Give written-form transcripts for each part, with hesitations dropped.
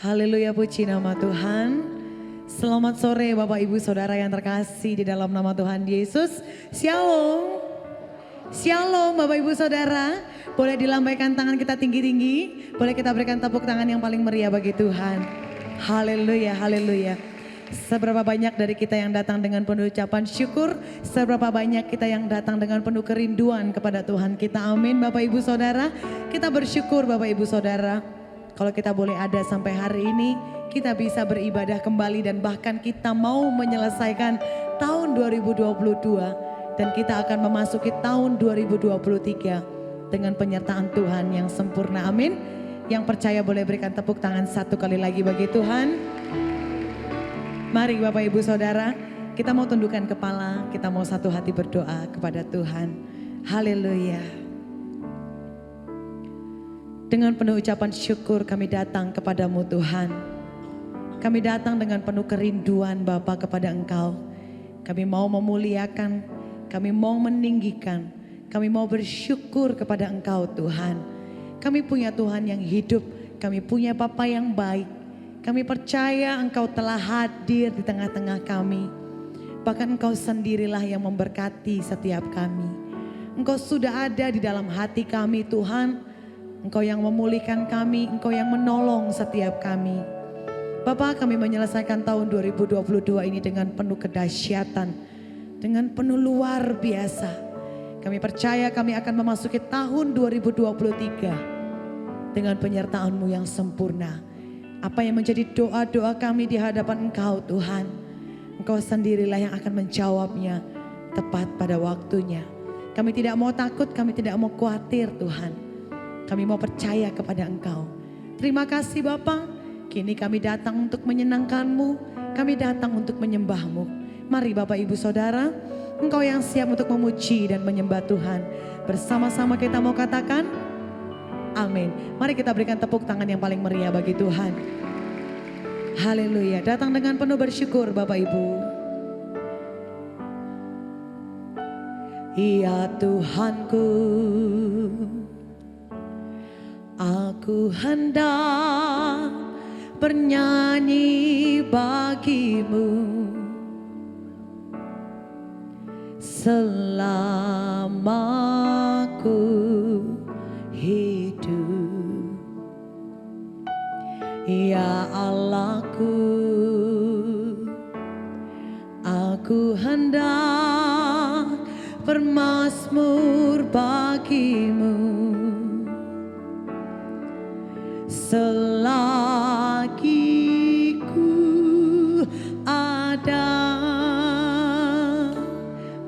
Haleluya, puji nama Tuhan. Selamat sore Bapak Ibu Saudara yang terkasih di dalam nama Tuhan Yesus. Shalom. Shalom Bapak Ibu Saudara. Boleh dilambaikan tangan kita tinggi-tinggi. Boleh kita berikan tepuk tangan yang paling meriah bagi Tuhan. Haleluya, haleluya. Seberapa banyak dari kita yang datang dengan penuh ucapan syukur. Seberapa banyak kita yang datang dengan penuh kerinduan kepada Tuhan kita. Amin Bapak Ibu Saudara. Kita bersyukur Bapak Ibu Saudara. Kalau kita boleh ada sampai hari ini, kita bisa beribadah kembali dan bahkan kita mau menyelesaikan tahun 2022 dan kita akan memasuki tahun 2023 dengan penyertaan Tuhan yang sempurna. Amin. Yang percaya boleh berikan tepuk tangan satu kali lagi bagi Tuhan. Mari Bapak Ibu Saudara, kita mau tundukkan kepala, kita mau satu hati berdoa kepada Tuhan. Haleluya. Dengan penuh ucapan syukur kami datang kepadamu Tuhan. Kami datang dengan penuh kerinduan Bapa kepada Engkau. Kami mau memuliakan, kami mau meninggikan, kami mau bersyukur kepada Engkau Tuhan. Kami punya Tuhan yang hidup, kami punya Bapa yang baik. Kami percaya Engkau telah hadir di tengah-tengah kami. Bahkan Engkau sendirilah yang memberkati setiap kami. Engkau sudah ada di dalam hati kami Tuhan. Engkau yang memulihkan kami, Engkau yang menolong setiap kami. Bapa, kami menyelesaikan tahun 2022 ini dengan penuh kedahsyatan, dengan penuh luar biasa. Kami percaya kami akan memasuki tahun 2023 dengan penyertaan-Mu yang sempurna. Apa yang menjadi doa-doa kami di hadapan Engkau Tuhan, Engkau sendirilah yang akan menjawabnya tepat pada waktunya. Kami tidak mau takut, kami tidak mau khawatir Tuhan. Kami mau percaya kepada Engkau. Terima kasih Bapa. Kini kami datang untuk menyenangkan-Mu. Kami datang untuk menyembah-Mu. Mari Bapak Ibu Saudara, Engkau yang siap untuk memuji dan menyembah Tuhan. Bersama-sama kita mau katakan, amin. Mari kita berikan tepuk tangan yang paling meriah bagi Tuhan. Haleluya. Datang dengan penuh bersyukur Bapak Ibu. Ya Tuhanku, aku hendak bernyanyi bagimu selama ku hidup. Ya Allahku, aku hendak bermazmur bagimu selagi ku ada.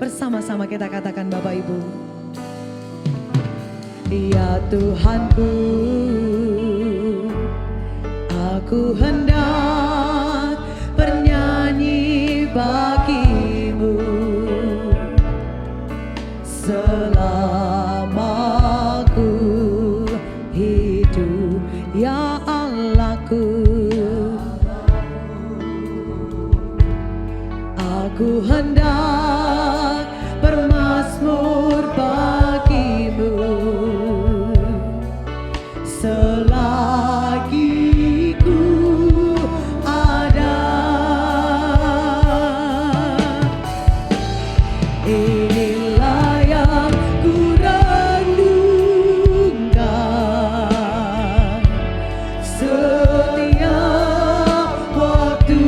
Bersama-sama kita katakan Bapak Ibu. Ya Tuhanku, aku hendak bernyanyi bagimu selama ku hidup. Ya Allahku, aku hendak bermazmur bagimu selagi ku ada. Inilah yang ku renungkan setiap waktu.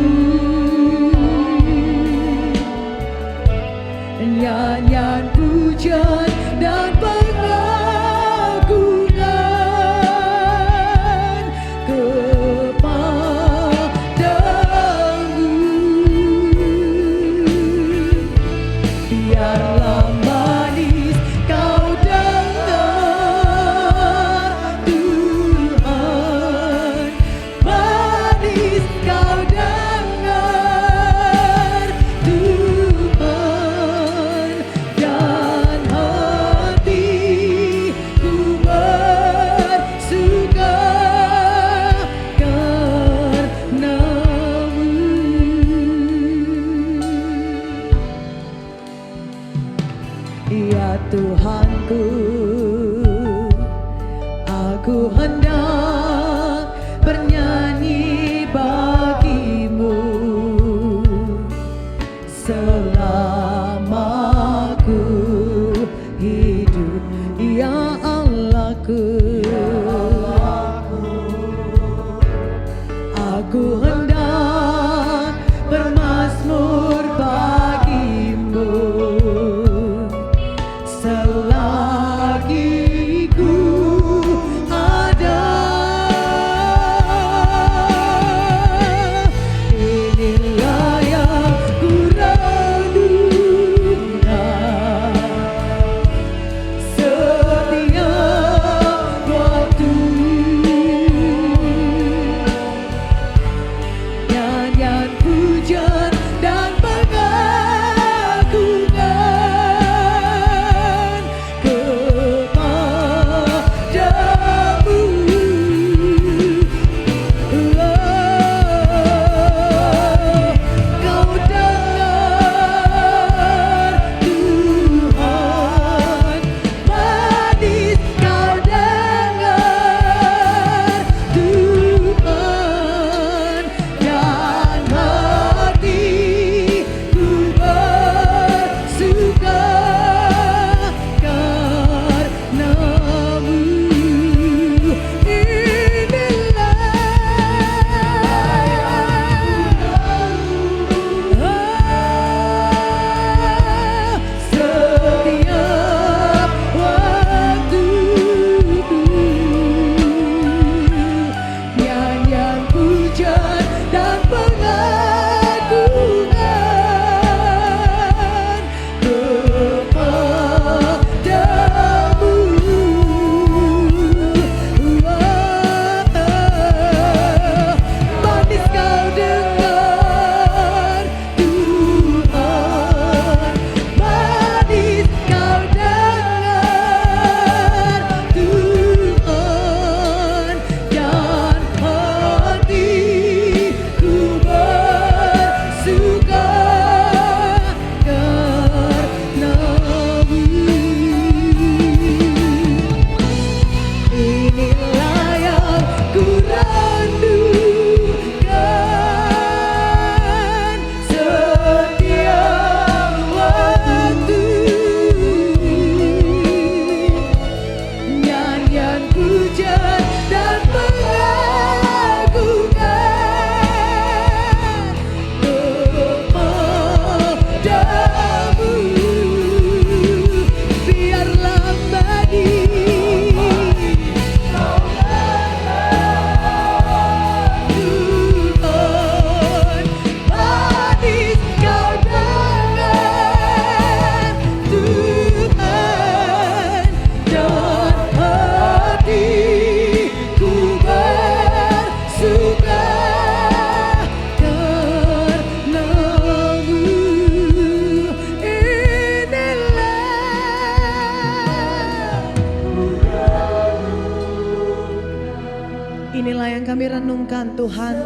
inilah yang kami renungkan Tuhan.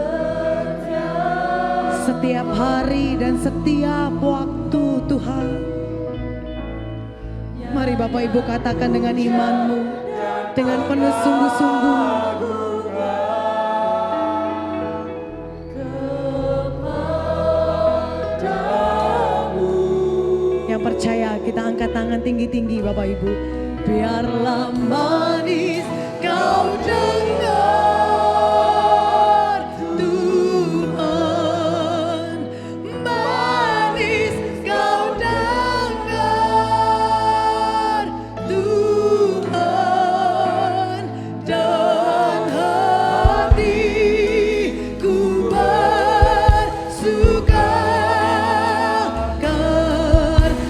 Setiap hari dan setiap waktu Tuhan. Mari Bapak Ibu katakan dengan imanmu, dengan penuh sungguh-sungguh. Yang percaya kita angkat tangan tinggi-tinggi Bapak Ibu. Biarlah manis kau dengar Tuhan, manis kau dengar Tuhan, dan hatiku bersuka karenamu.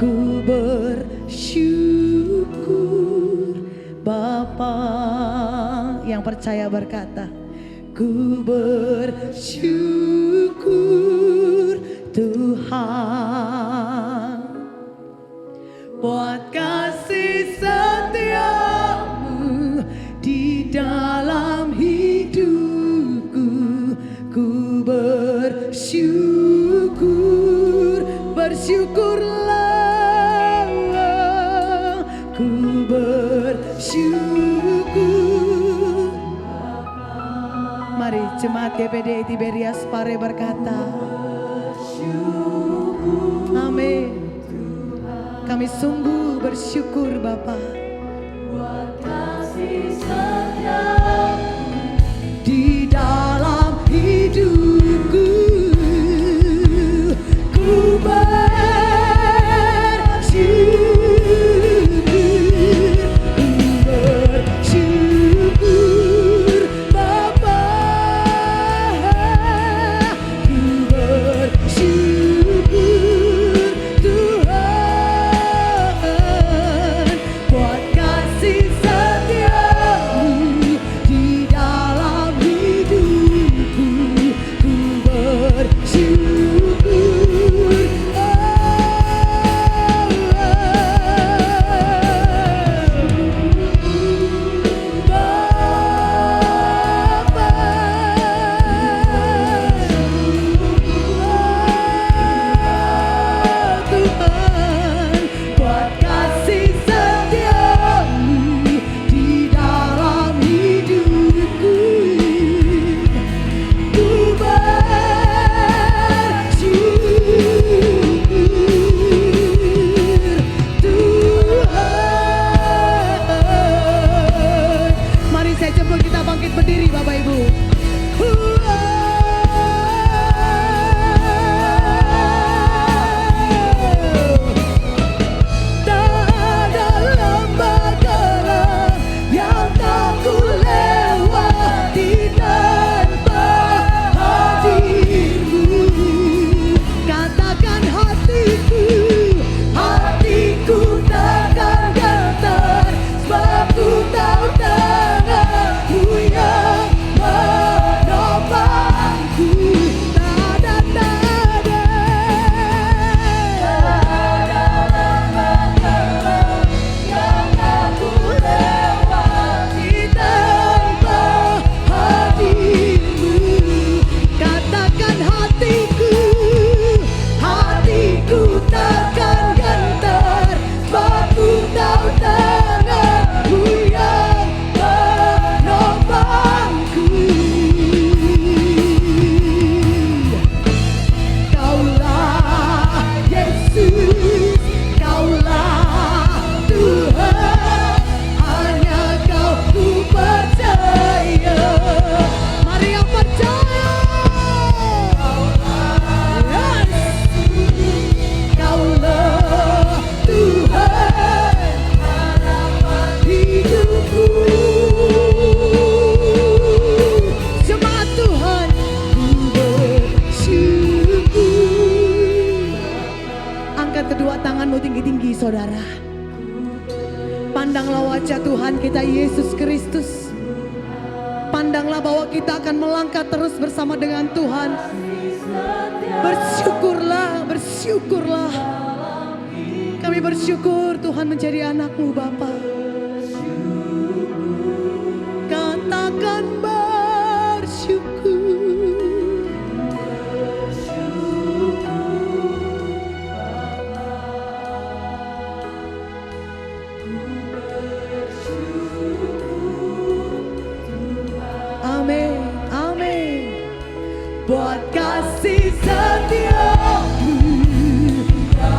Ku bersyukur Bapa. Yang percaya berkata, ku bersyukur Tuhan buat kasih setiamu di dalam hidupku. Ku bersyukur, bersyukurlah. Ku bersyukur. Mari jemaat GPD Tiberias Pare berkata, amin. Kami sungguh bersyukur Bapa buat kasih setiamu di dalam hidupku. Ku bersyukur Saudara. Pandanglah wajah Tuhan kita Yesus Kristus. Pandanglah bahwa kita akan melangkah terus bersama dengan Tuhan. Bersyukurlah, bersyukurlah. Kami bersyukur Tuhan menjadi anak-Mu Bapa. Katakan bersyukur. Amin, amin. Buat kasih setia-Mu.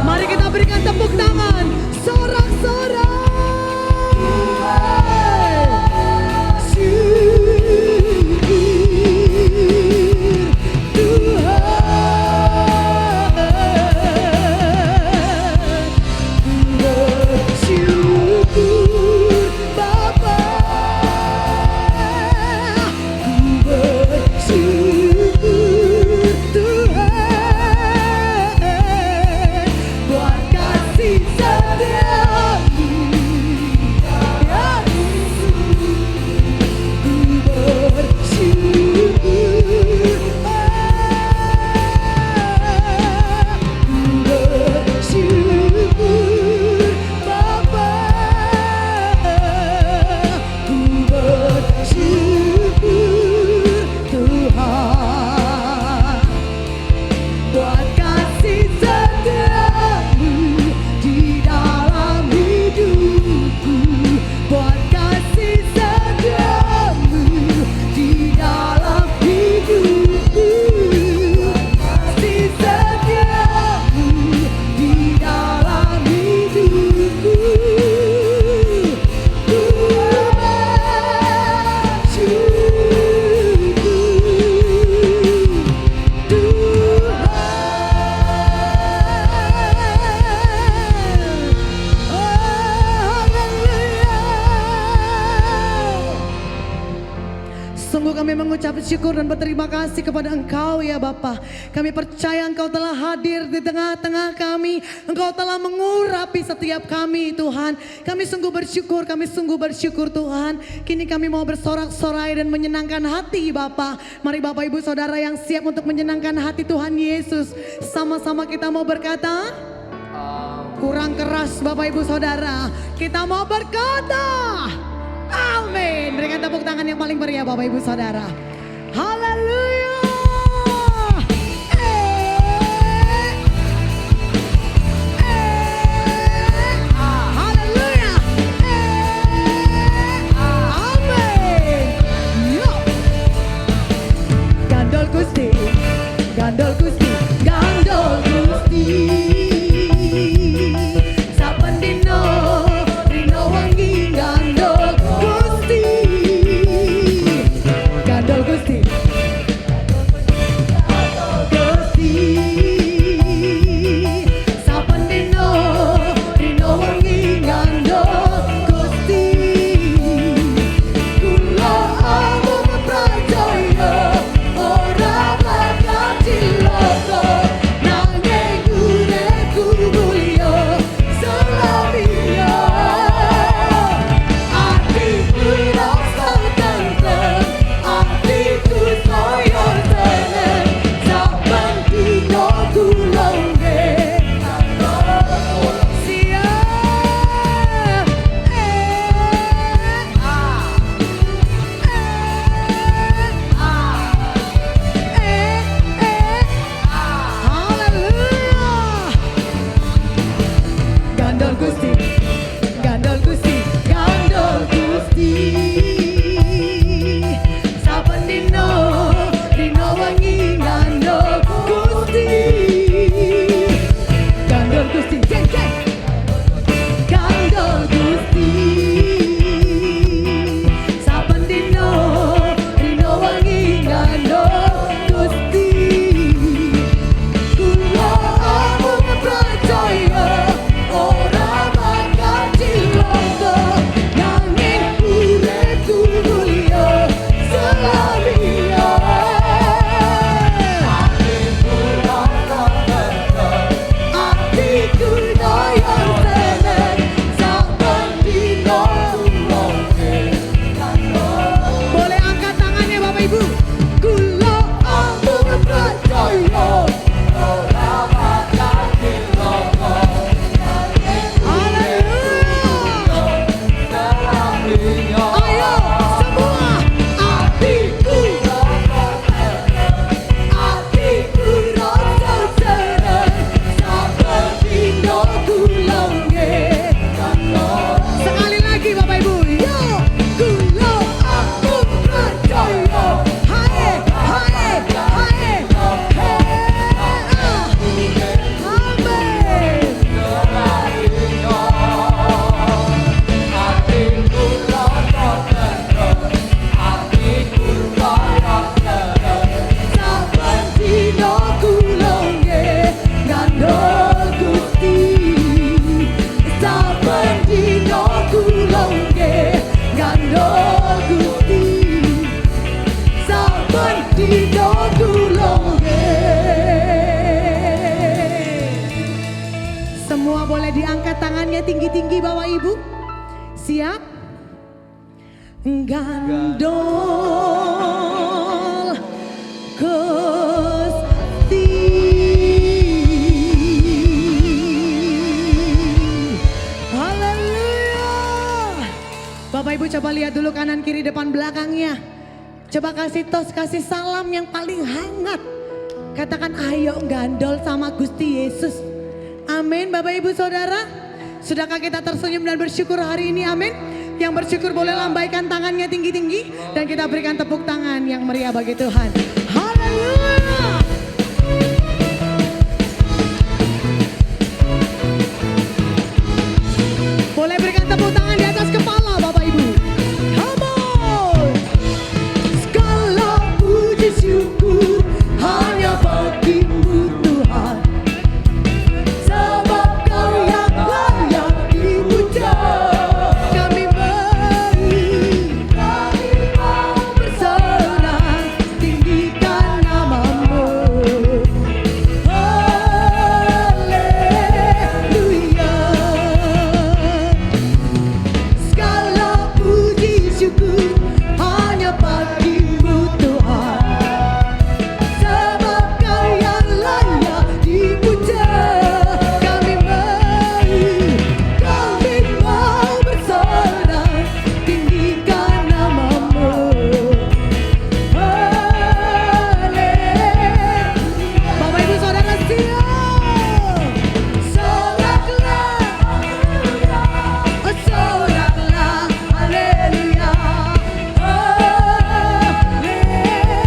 Mari kita berikan tepuk tangan, sorak-sorak. Kami mengucap syukur dan berterima kasih kepada Engkau ya Bapa. Kami percaya Engkau telah hadir di tengah-tengah kami. Engkau telah mengurapi setiap kami Tuhan. Kami sungguh bersyukur Tuhan. Kini kami mau bersorak-sorai dan menyenangkan hati Bapa. Mari Bapak Ibu Saudara yang siap untuk menyenangkan hati Tuhan Yesus. Sama-sama kita mau berkata, kurang keras Bapak Ibu Saudara. Kita mau berkata, amin. Berikan tepuk tangan yang paling meriah Bapak Ibu Saudara. Haleluya. Haleluya. Amin. Yo. Gandol Gusti. Gandol Gusti. Gandol Gusti. Sapendino Rino wangi gandol Gusti. Gandol Gusti. Gusti. Sapendino Rino wangi gandol Gusti. Kula amung percaya ora bakal cilaka nanging urip tangannya tinggi-tinggi Bapak Ibu. Siap? Gandol Gusti. Haleluya. Bapak Ibu coba lihat dulu kanan kiri depan belakangnya. Coba kasih tos, kasih salam yang paling hangat. Katakan ayo gandol sama Gusti Yesus. Amin Bapak Ibu Saudara. Sudahkah kita tersenyum dan bersyukur hari ini? Amin. Yang bersyukur boleh lambaikan tangannya tinggi-tinggi. Dan kita berikan tepuk tangan yang meriah bagi Tuhan. Haleluya. Boleh berikan tepuk tangan di atas kepala Bapak Ibu. Come on. Segala puji syukur hanya bagimu Tuhan. Sebab Kau yang layak dipuja. Kami mau berserah, tinggikan namamu. Haleluya. Segala puji syukur hanya bagimu Tuhan. Sebab Kau yang layak dipuja. Kami mau berserah, tinggikan namamu. Haleluya. Bapak Ibu Saudara siap. Soraklah, oh soraklah, haleluya.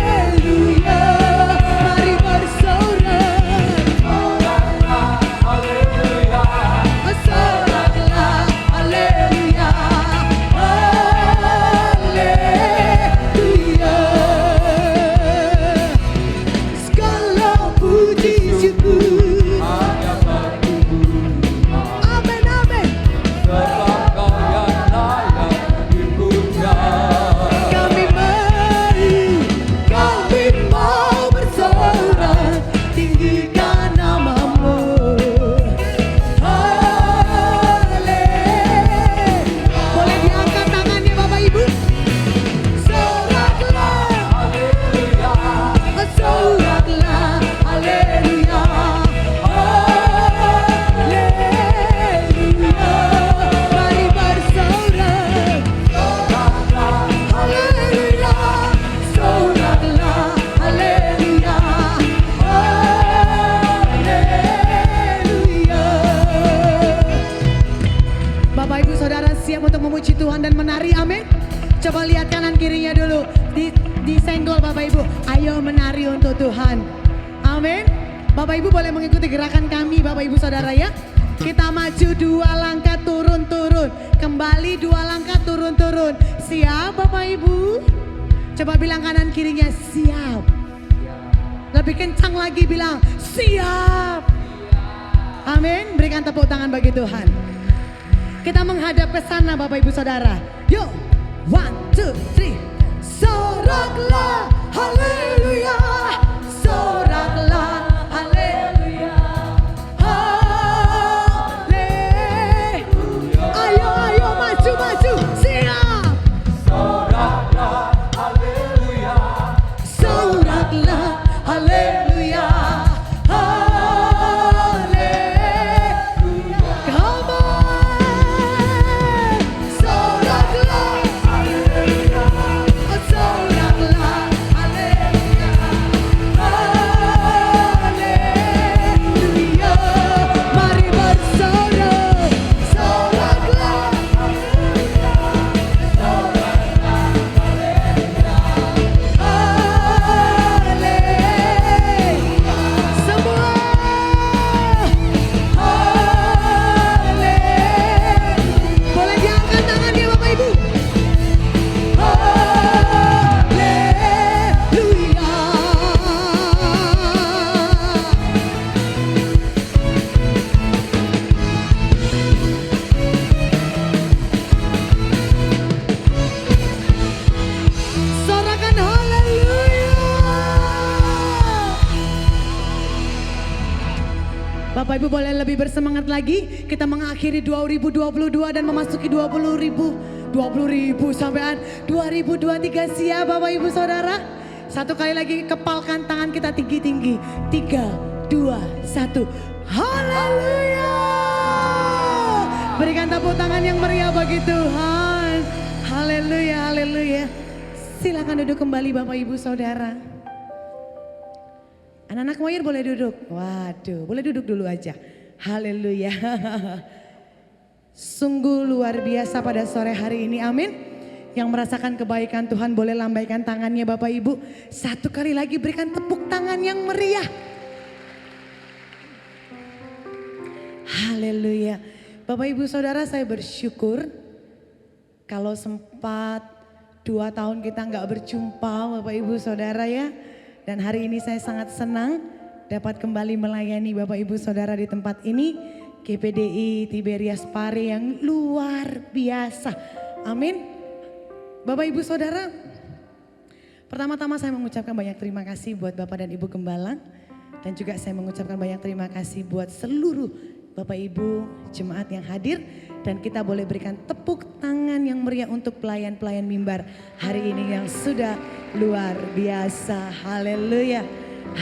Haleluya. Mari bersorak. Soraklah, haleluya. Haleluya. Segala puji syukur. Amin, amin. Kami mau bersorak, tinggikan namamu. Haleluya. Boleh diangkat tangannya Bapak Ibu. Soraklah, soraklah, haleluya. Haleluya. Mari bersorak. Haleluya. Soraklah, haleluya. Haleluya. Bapak Ibu Saudara siap untuk memuji Tuhan dan menari, amin. Coba lihat kanan kirinya dulu, disenggol Bapak Ibu. Ayo menari untuk Tuhan, amin. Bapak Ibu boleh mengikuti gerakan kami Bapak Ibu Saudara ya. Kita maju 2 langkah turun-turun, kembali 2 langkah turun-turun. Siap Bapak Ibu? Coba bilang kanan kirinya siap. Lebih kencang lagi bilang siap. Amin. Berikan tepuk tangan bagi Tuhan. Kita menghadap ke sana Bapak Ibu Saudara. Yuk, 1, 2, 3. Soraklah, haleluya. Soraklah, haleluya. Haleluya. Ayo, ayo, maju, maju. Siap. Soraklah, haleluya. Soraklah, haleluya. Come on. Soraklah, haleluya. Soraklah, haleluya. Bapak Ibu boleh lebih bersemangat lagi. Kita mengakhiri 2022 dan memasuki 20.000 sampai 2023. Siap Bapak Ibu Saudara? Satu kali lagi kepalkan tangan kita tinggi-tinggi. 3, 2, 1. Haleluya. Berikan tepuk tangan yang meriah bagi Tuhan. Haleluya, haleluya. Silakan duduk kembali Bapak Ibu Saudara. Anak-anak choir boleh duduk. Waduh, boleh duduk dulu aja. Haleluya. Sungguh luar biasa pada sore hari ini, amin. Yang merasakan kebaikan Tuhan boleh lambaikan tangannya Bapak Ibu. Satu kali lagi berikan tepuk tangan yang meriah. Haleluya. Bapak Ibu Saudara, saya bersyukur kalau sempat 2 tahun kita nggak berjumpa Bapak Ibu Saudara ya. Dan hari ini saya sangat senang dapat kembali melayani Bapak Ibu Saudara di tempat ini. GPDI Tiberias Pare yang luar biasa. Amin. Bapak Ibu Saudara, pertama-tama saya mengucapkan banyak terima kasih buat Bapak dan Ibu Gembala. Dan juga saya mengucapkan banyak terima kasih buat seluruh Bapak Ibu jemaat yang hadir. Dan kita boleh berikan tepuk tangan yang meriah untuk pelayan-pelayan mimbar hari ini yang sudah luar biasa. Haleluya,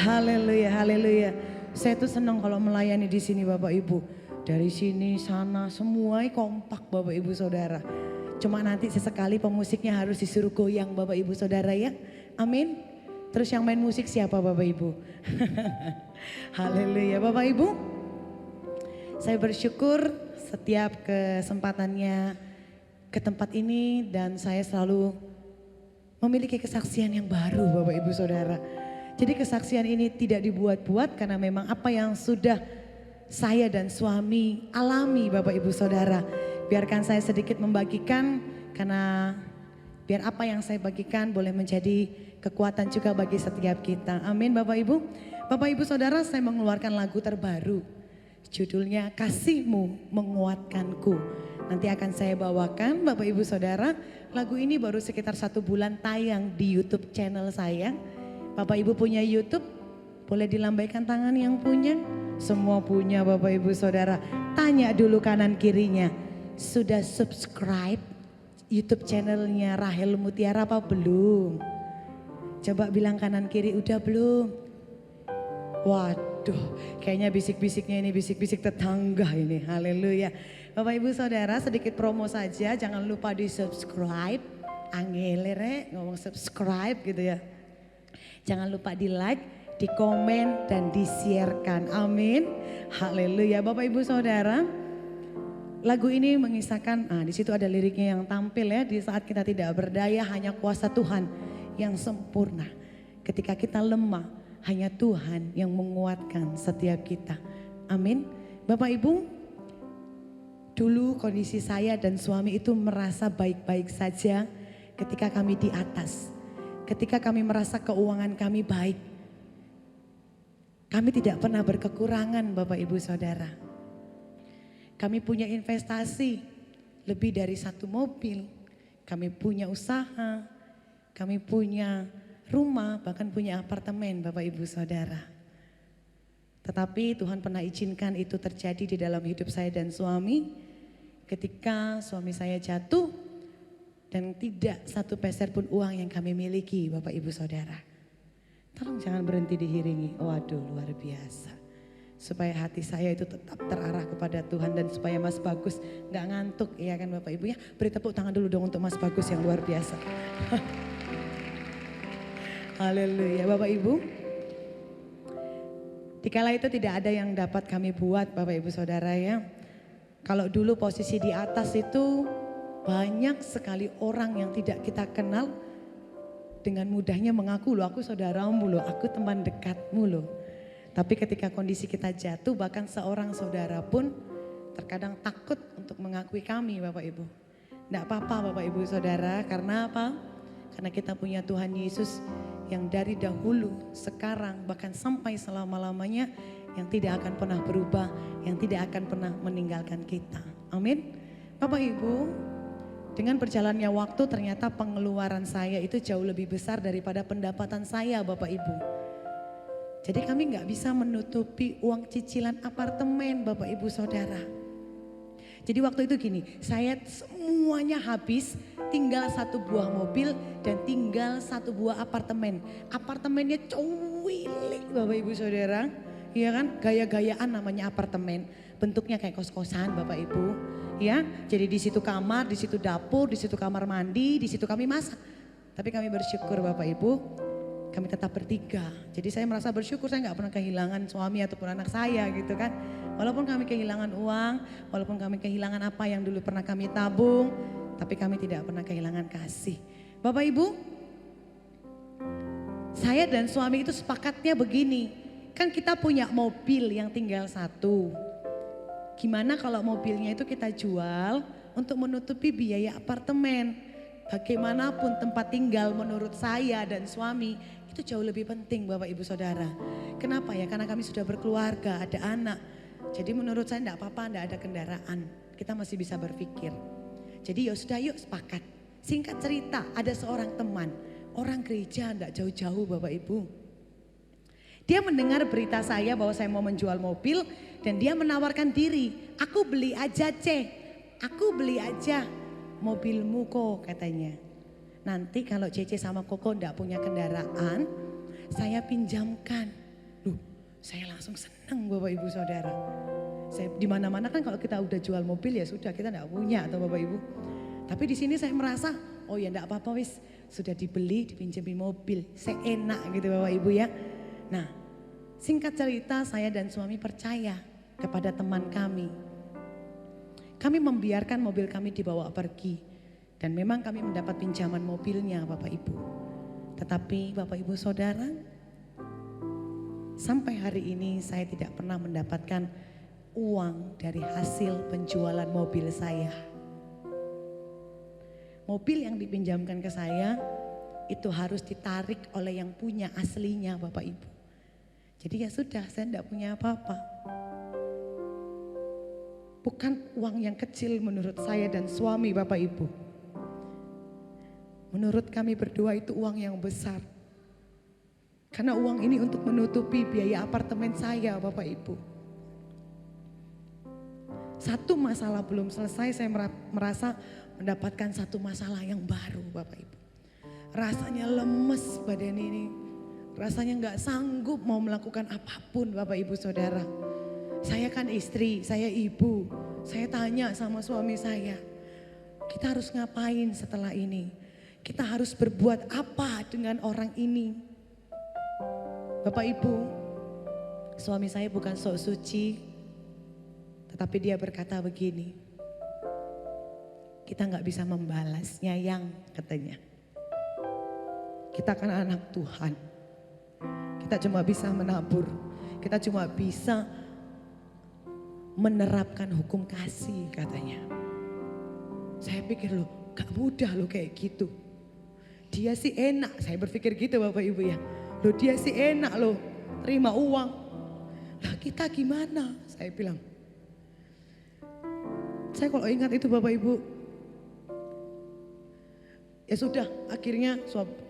haleluya, haleluya. Saya tuh senang kalau melayani di sini Bapak Ibu. Dari sini, sana, semua kompak Bapak Ibu Saudara. Cuma nanti sesekali pemusiknya harus disuruh goyang Bapak Ibu Saudara ya. Amin. Terus yang main musik siapa Bapak Ibu? Haleluya Bapak Ibu. Saya bersyukur setiap kesempatannya ke tempat ini dan saya selalu memiliki kesaksian yang baru Bapak Ibu Saudara. Jadi kesaksian ini tidak dibuat-buat karena memang apa yang sudah saya dan suami alami Bapak Ibu Saudara. Biarkan saya sedikit membagikan karena biar apa yang saya bagikan boleh menjadi kekuatan juga bagi setiap kita. Amin Bapak Ibu. Bapak Ibu Saudara, saya mengeluarkan lagu terbaru. Judulnya Kasih-Mu Menguatkanku. Nanti akan saya bawakan Bapak Ibu Saudara. Lagu ini baru sekitar 1 bulan tayang di YouTube channel saya. Bapak Ibu punya YouTube? Boleh dilambaikan tangan yang punya? Semua punya Bapak Ibu Saudara. Tanya dulu kanan kirinya. Sudah subscribe YouTube channelnya Rahel Mutiara apa belum? Coba bilang kanan kiri udah belum? Waduh, kayaknya bisik-bisiknya ini bisik-bisik tetangga ini. Haleluya. Bapak Ibu Saudara, sedikit promo saja, jangan lupa di subscribe. Angelere ngomong subscribe gitu ya. Jangan lupa di like, di komen dan di sharekan. Amin. Haleluya. Bapak Ibu Saudara, lagu ini mengisahkan, di situ ada liriknya yang tampil ya. Di saat kita tidak berdaya, hanya kuasa Tuhan yang sempurna. Ketika kita lemah, hanya Tuhan yang menguatkan setiap kita. Amin. Bapak Ibu, dulu kondisi saya dan suami itu merasa baik-baik saja ketika kami di atas. Ketika kami merasa keuangan kami baik. Kami tidak pernah berkekurangan Bapak Ibu Saudara. Kami punya investasi lebih dari 1 mobil. Kami punya usaha, kami punya rumah, bahkan punya apartemen Bapak Ibu Saudara. Tetapi Tuhan pernah izinkan itu terjadi di dalam hidup saya dan suami. Ketika suami saya jatuh dan tidak 1 peser pun uang yang kami miliki Bapak Ibu Saudara. Tolong jangan berhenti diiringi, waduh luar biasa. Supaya hati saya itu tetap terarah kepada Tuhan dan supaya Mas Bagus gak ngantuk ya kan Bapak Ibu ya. Beri tepuk tangan dulu dong untuk Mas Bagus yang luar biasa. Haleluya Bapak Ibu. Dikala itu tidak ada yang dapat kami buat Bapak Ibu Saudara ya. Kalau dulu posisi di atas itu banyak sekali orang yang tidak kita kenal. Dengan mudahnya mengaku loh aku saudaramu loh, aku teman dekatmu loh. Tapi ketika kondisi kita jatuh bahkan seorang saudara pun terkadang takut untuk mengakui kami Bapak Ibu. Tidak apa-apa Bapak Ibu Saudara, karena apa? Karena kita punya Tuhan Yesus yang dari dahulu, sekarang, bahkan sampai selama-lamanya yang tidak akan pernah berubah, yang tidak akan pernah meninggalkan kita. Amin. Bapak Ibu, dengan berjalannya waktu ternyata pengeluaran saya itu jauh lebih besar daripada pendapatan saya Bapak Ibu. Jadi kami nggak bisa menutupi uang cicilan apartemen Bapak Ibu Saudara. Jadi waktu itu gini, saya semuanya habis, tinggal satu buah mobil dan tinggal satu buah apartemen. Apartemennya cuwilik Bapak Ibu Saudara, iya kan, gaya-gayaan namanya apartemen. Bentuknya kayak kos-kosan Bapak Ibu, ya. Jadi di situ kamar, di situ dapur, di situ kamar mandi, di situ kami masak. Tapi kami bersyukur Bapak Ibu, kami tetap bertiga. Jadi saya merasa bersyukur saya nggak pernah kehilangan suami ataupun anak saya gitu kan. Walaupun kami kehilangan uang, walaupun kami kehilangan apa yang dulu pernah kami tabung, tapi kami tidak pernah kehilangan kasih. Bapak Ibu, saya dan suami itu sepakatnya begini, kan kita punya mobil yang tinggal satu. Gimana kalau mobilnya itu kita jual untuk menutupi biaya apartemen? Bagaimanapun tempat tinggal menurut saya dan suami itu jauh lebih penting Bapak Ibu Saudara. Kenapa ya? Karena kami sudah berkeluarga, ada anak. Jadi menurut saya enggak apa-apa, enggak ada kendaraan. Kita masih bisa berpikir. Jadi ya sudah yuk sepakat. Singkat cerita, ada seorang teman, orang gereja enggak jauh-jauh Bapak Ibu. Dia mendengar berita saya bahwa saya mau menjual mobil dan dia menawarkan diri. Aku beli aja aku beli aja mobilmu kok katanya. Nanti kalau Cece sama Koko enggak punya kendaraan, saya pinjamkan. Loh, saya langsung senang Bapak Ibu Saudara. Saya di mana-mana kan kalau kita udah jual mobil ya sudah kita enggak punya atau Bapak Ibu. Tapi di sini saya merasa, oh ya enggak apa-apa wis, sudah dibeli, dipinjemin mobil, saya enak gitu Bapak Ibu ya. Nah, singkat cerita saya dan suami percaya kepada teman kami. Kami membiarkan mobil kami dibawa pergi. Dan memang kami mendapat pinjaman mobilnya Bapak Ibu. Tetapi Bapak Ibu Saudara, sampai hari ini saya tidak pernah mendapatkan uang dari hasil penjualan mobil saya. Mobil yang dipinjamkan ke saya itu harus ditarik oleh yang punya aslinya Bapak Ibu. Jadi ya sudah, saya tidak punya apa-apa. Bukan uang yang kecil menurut saya dan suami Bapak Ibu. Menurut kami berdua itu uang yang besar. Karena uang ini untuk menutupi biaya apartemen saya Bapak Ibu. Satu masalah belum selesai, saya merasa mendapatkan satu masalah yang baru Bapak Ibu. Rasanya lemes badan ini. Rasanya gak sanggup mau melakukan apapun Bapak Ibu Saudara. Saya kan istri, saya ibu. Saya tanya sama suami saya, kita harus ngapain setelah ini? Kita harus berbuat apa dengan orang ini? Bapak Ibu, suami saya bukan sok suci, tetapi dia berkata begini, kita gak bisa membalasnya yang katanya. Kita kan anak Tuhan, kita cuma bisa menabur, kita cuma bisa menerapkan hukum kasih katanya. Saya pikir loh, gak mudah loh kayak gitu. Dia sih enak, saya berpikir gitu Bapak Ibu ya. Loh dia sih enak loh, terima uang. Lah kita gimana? Saya bilang. Saya kalau ingat itu Bapak Ibu, ya sudah akhirnya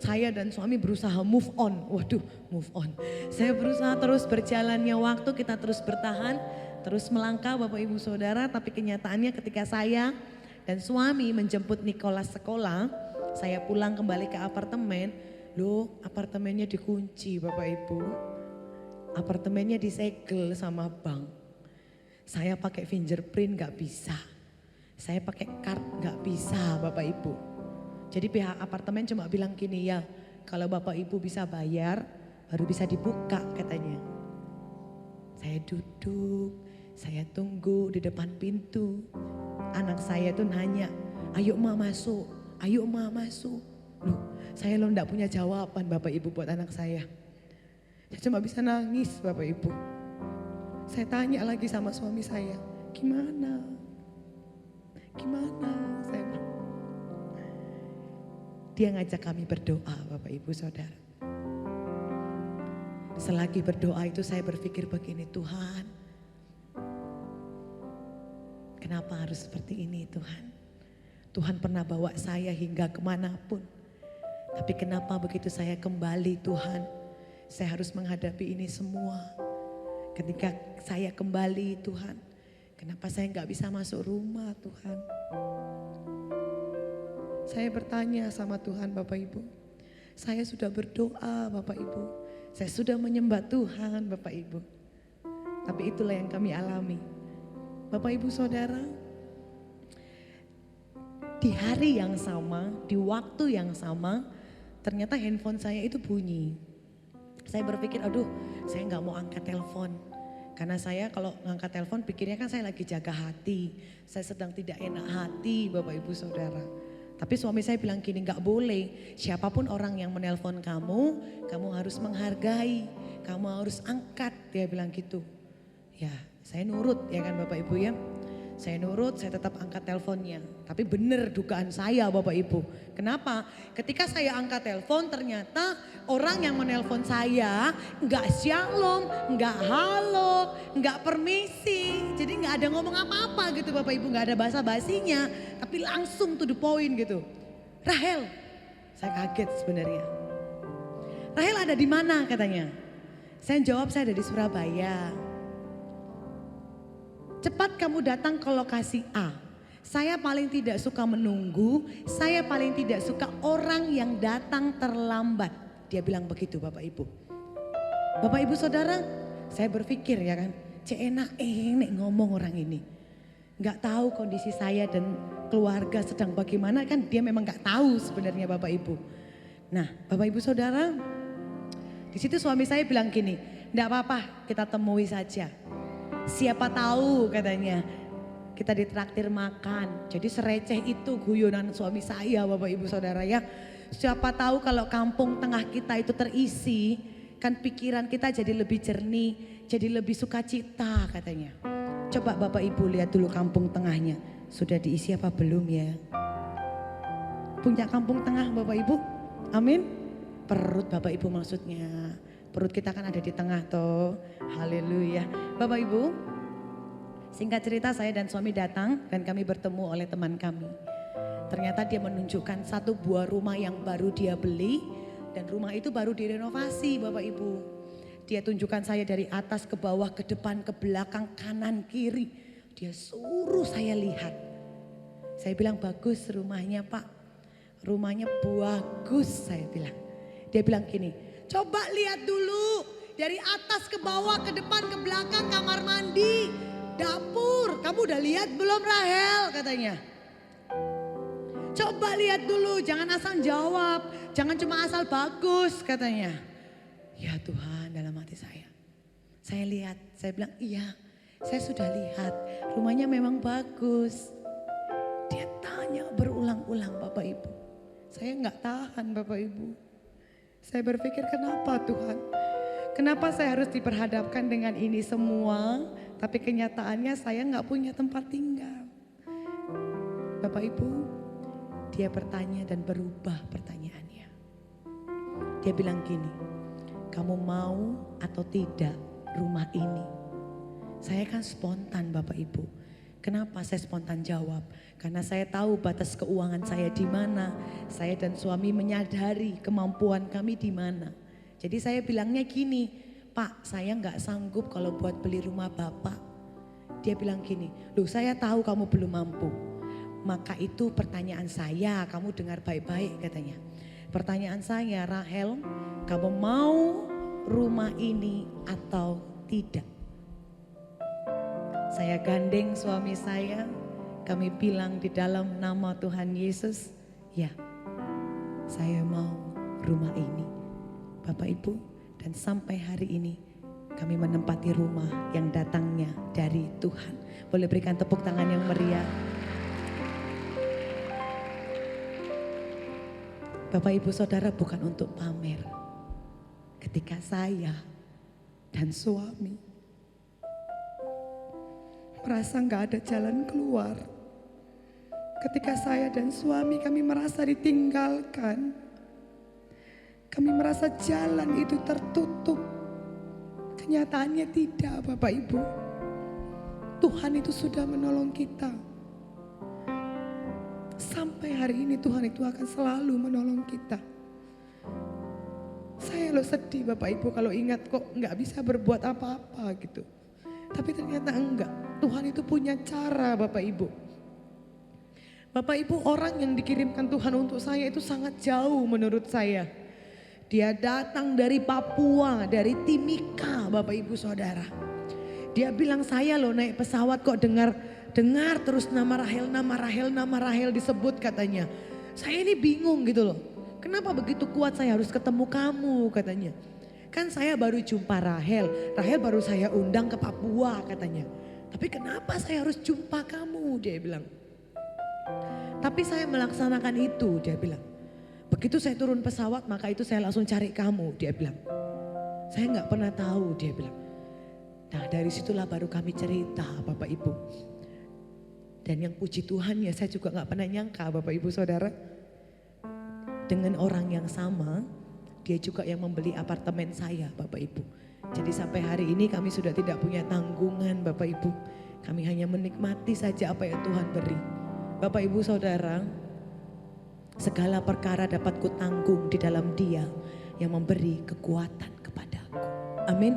saya dan suami berusaha move on. Waduh move on. Saya berusaha terus berjalannya waktu, kita terus bertahan, terus melangkah Bapak Ibu Saudara. Tapi kenyataannya ketika saya dan suami menjemput Nicholas sekolah, saya pulang kembali ke apartemen, loh apartemennya dikunci Bapak Ibu. Apartemennya disegel sama bank. Saya pakai fingerprint gak bisa. Saya pakai card gak bisa Bapak Ibu. Jadi pihak apartemen cuma bilang gini ya, kalau Bapak Ibu bisa bayar baru bisa dibuka katanya. Saya duduk, saya tunggu di depan pintu. Anak saya tuh nanya, ayo Ma masuk. Ayo Ma masuk. Loh, saya lo enggak punya jawaban Bapak Ibu buat anak saya. Saya cuma bisa nangis Bapak Ibu. Saya tanya lagi sama suami saya, gimana? Gimana? Saya bilang. Dia ngajak kami berdoa Bapak Ibu Saudara. Selagi berdoa itu saya berpikir begini, Tuhan, kenapa harus seperti ini Tuhan? Tuhan pernah bawa saya hingga kemanapun. Tapi kenapa begitu saya kembali Tuhan, saya harus menghadapi ini semua. Ketika saya kembali Tuhan, kenapa saya nggak bisa masuk rumah Tuhan? Saya bertanya sama Tuhan Bapak Ibu. Saya sudah berdoa Bapak Ibu. Saya sudah menyembah Tuhan Bapak Ibu. Tapi itulah yang kami alami. Bapak Ibu Saudara, di hari yang sama, di waktu yang sama, ternyata handphone saya itu bunyi. Saya berpikir, aduh saya nggak mau angkat telepon. Karena saya kalau ngangkat telepon pikirnya kan saya lagi jaga hati. Saya sedang tidak enak hati Bapak Ibu Saudara. Tapi suami saya bilang gini, nggak boleh. Siapapun orang yang menelpon kamu, kamu harus menghargai. Kamu harus angkat, dia bilang gitu. Ya saya nurut ya kan Bapak Ibu ya. Saya nurut, saya tetap angkat teleponnya. Tapi benar dugaan saya Bapak Ibu. Kenapa? Ketika saya angkat telepon ternyata orang yang menelpon saya nggak shalom, nggak halo, nggak permisi. Jadi nggak ada ngomong apa-apa gitu Bapak Ibu, nggak ada basa-basinya. Tapi langsung to the point gitu. Rahel, saya kaget sebenarnya. Rahel ada di mana katanya? Saya jawab saya ada di Surabaya. Cepat kamu datang ke lokasi A. Saya paling tidak suka menunggu, saya paling tidak suka orang yang datang terlambat. Dia bilang begitu Bapak Ibu. Bapak Ibu Saudara, saya berpikir ya kan, enak ngomong orang ini. Gak tahu kondisi saya dan keluarga sedang bagaimana, kan dia memang gak tahu sebenarnya Bapak Ibu. Nah Bapak Ibu Saudara, di situ suami saya bilang gini, enggak apa-apa kita temui saja. Siapa tahu katanya kita ditraktir makan. Jadi sereceh itu guyonan suami saya Bapak Ibu Saudara ya. Siapa tahu kalau kampung tengah kita itu terisi, kan pikiran kita jadi lebih jernih, jadi lebih sukacita katanya. Coba Bapak Ibu lihat dulu kampung tengahnya. Sudah diisi apa belum ya? Punya kampung tengah Bapak Ibu? Amin. Perut Bapak Ibu maksudnya. Perut kita kan ada di tengah toh. Haleluya. Bapak Ibu, singkat cerita saya dan suami datang dan kami bertemu oleh teman kami. Ternyata dia menunjukkan satu buah rumah yang baru dia beli dan rumah itu baru direnovasi Bapak Ibu. Dia tunjukkan saya dari atas ke bawah, ke depan, ke belakang, kanan, kiri. Dia suruh saya lihat. Saya bilang bagus rumahnya Pak. Rumahnya bagus saya bilang. Dia bilang gini, coba lihat dulu dari atas ke bawah, ke depan, ke belakang, kamar mandi, dapur. Kamu udah lihat belum Rahel katanya. Coba lihat dulu, jangan asal jawab, jangan cuma asal bagus katanya. Ya Tuhan dalam hati saya. Saya lihat, saya bilang iya saya sudah lihat rumahnya memang bagus. Dia tanya berulang-ulang Bapak Ibu. Saya nggak tahan Bapak Ibu. Saya berpikir kenapa Tuhan? Kenapa saya harus diperhadapkan dengan ini semua? Tapi kenyataannya saya nggak punya tempat tinggal. Bapak Ibu, dia bertanya dan berubah pertanyaannya. Dia bilang gini, kamu mau atau tidak rumah ini? Saya kan spontan Bapak Ibu. Kenapa saya spontan jawab? Karena saya tahu batas keuangan saya di mana. Saya dan suami menyadari kemampuan kami di mana. Jadi saya bilangnya gini, Pak saya nggak sanggup kalau buat beli rumah Bapak. Dia bilang gini, loh saya tahu kamu belum mampu. Maka itu pertanyaan saya, kamu dengar baik-baik katanya. Pertanyaan saya, Rahel, kamu mau rumah ini atau tidak? Saya gandeng suami saya, kami bilang di dalam nama Tuhan Yesus, ya saya mau rumah ini. Bapak Ibu, dan sampai hari ini kami menempati rumah yang datangnya dari Tuhan. Boleh berikan tepuk tangan yang meriah. Bapak Ibu Saudara bukan untuk pamer. Ketika saya dan suami merasa gak ada jalan keluar. Ketika saya dan suami kami merasa ditinggalkan. Kami merasa jalan itu tertutup. Kenyataannya tidak Bapak Ibu. Tuhan itu sudah menolong kita. Sampai hari ini Tuhan itu akan selalu menolong kita. Saya loh sedih Bapak Ibu kalau ingat kok nggak bisa berbuat apa-apa gitu. Tapi ternyata enggak, Tuhan itu punya cara Bapak Ibu. Bapak Ibu, orang yang dikirimkan Tuhan untuk saya itu sangat jauh menurut saya. Dia datang dari Papua, dari Timika Bapak Ibu Saudara. Dia bilang saya loh naik pesawat kok dengar terus nama Rahel disebut katanya. Saya ini bingung gitu loh. Kenapa begitu kuat saya harus ketemu kamu katanya. Kan saya baru jumpa Rahel baru saya undang ke Papua katanya. Tapi kenapa saya harus jumpa kamu dia bilang. Tapi saya melaksanakan itu dia bilang. Begitu saya turun pesawat maka itu saya langsung cari kamu dia bilang. Saya gak pernah tahu dia bilang. Nah dari situlah baru kami cerita Bapak Ibu. Dan yang puji Tuhan ya saya juga gak pernah nyangka Bapak Ibu Saudara. Dengan orang yang sama, dia juga yang membeli apartemen saya Bapak Ibu. Jadi sampai hari ini kami sudah tidak punya tanggungan Bapak Ibu. Kami hanya menikmati saja apa yang Tuhan beri. Bapak Ibu Saudara, segala perkara dapat kutanggung di dalam Dia yang memberi kekuatan kepadaku. Amin.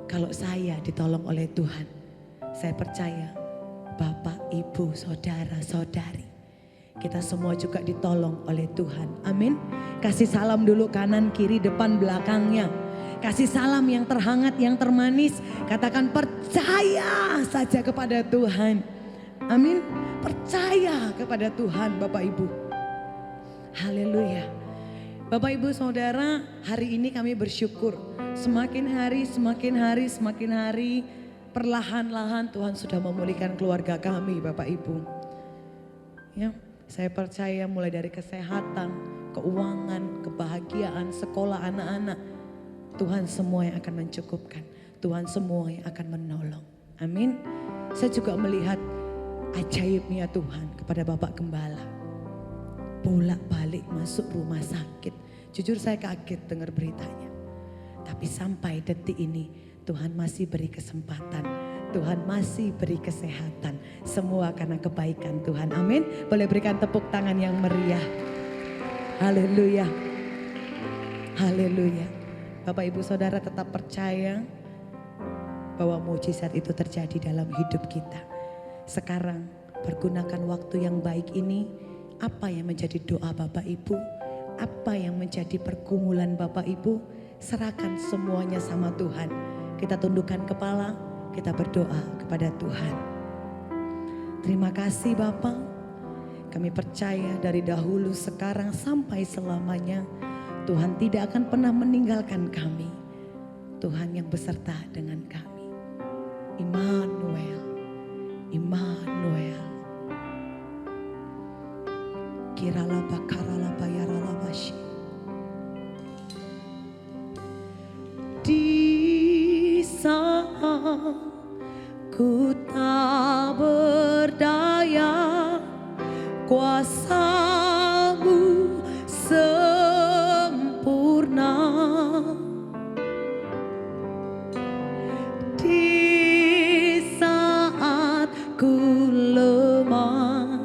Kalau saya ditolong oleh Tuhan, saya percaya Bapak, Ibu, Saudara, Saudari, kita semua juga ditolong oleh Tuhan. Amin. Kasih salam dulu kanan, kiri, depan, belakangnya. Kasih salam yang terhangat, yang termanis. Katakan percaya saja kepada Tuhan. Amin. Percaya kepada Tuhan Bapak Ibu. Haleluya. Bapak Ibu Saudara, hari ini kami bersyukur. Semakin hari perlahan-lahan Tuhan sudah memulihkan keluarga kami Bapak Ibu. Ya. Saya percaya mulai dari kesehatan, keuangan, kebahagiaan, sekolah anak-anak. Tuhan semua yang akan mencukupkan. Tuhan semua yang akan menolong. Amin. Saya juga melihat ajaibnya Tuhan kepada Bapak Gembala. Bolak-balik masuk rumah sakit. Jujur saya kaget dengar beritanya. Tapi sampai detik ini Tuhan masih beri kesempatan. Tuhan masih beri kesehatan. Semua karena kebaikan Tuhan. Amin. Boleh berikan tepuk tangan yang meriah. Haleluya. Haleluya. Bapak Ibu Saudara tetap percaya bahwa mujizat itu terjadi dalam hidup kita. Sekarang pergunakan waktu yang baik ini. Apa yang menjadi doa Bapak Ibu? Apa yang menjadi pergumulan Bapak Ibu? Serahkan semuanya sama Tuhan. Kita tundukkan kepala. Kita berdoa kepada Tuhan. Terima kasih Bapa. Kami percaya dari dahulu, sekarang sampai selamanya Tuhan tidak akan pernah meninggalkan kami. Tuhan yang beserta dengan kami. Immanuel, Immanuel. Kiralaba karalaba yaralaba shi. Di saat ku tak berdaya, kuasa-Mu sempurna. Di saat ku lemah,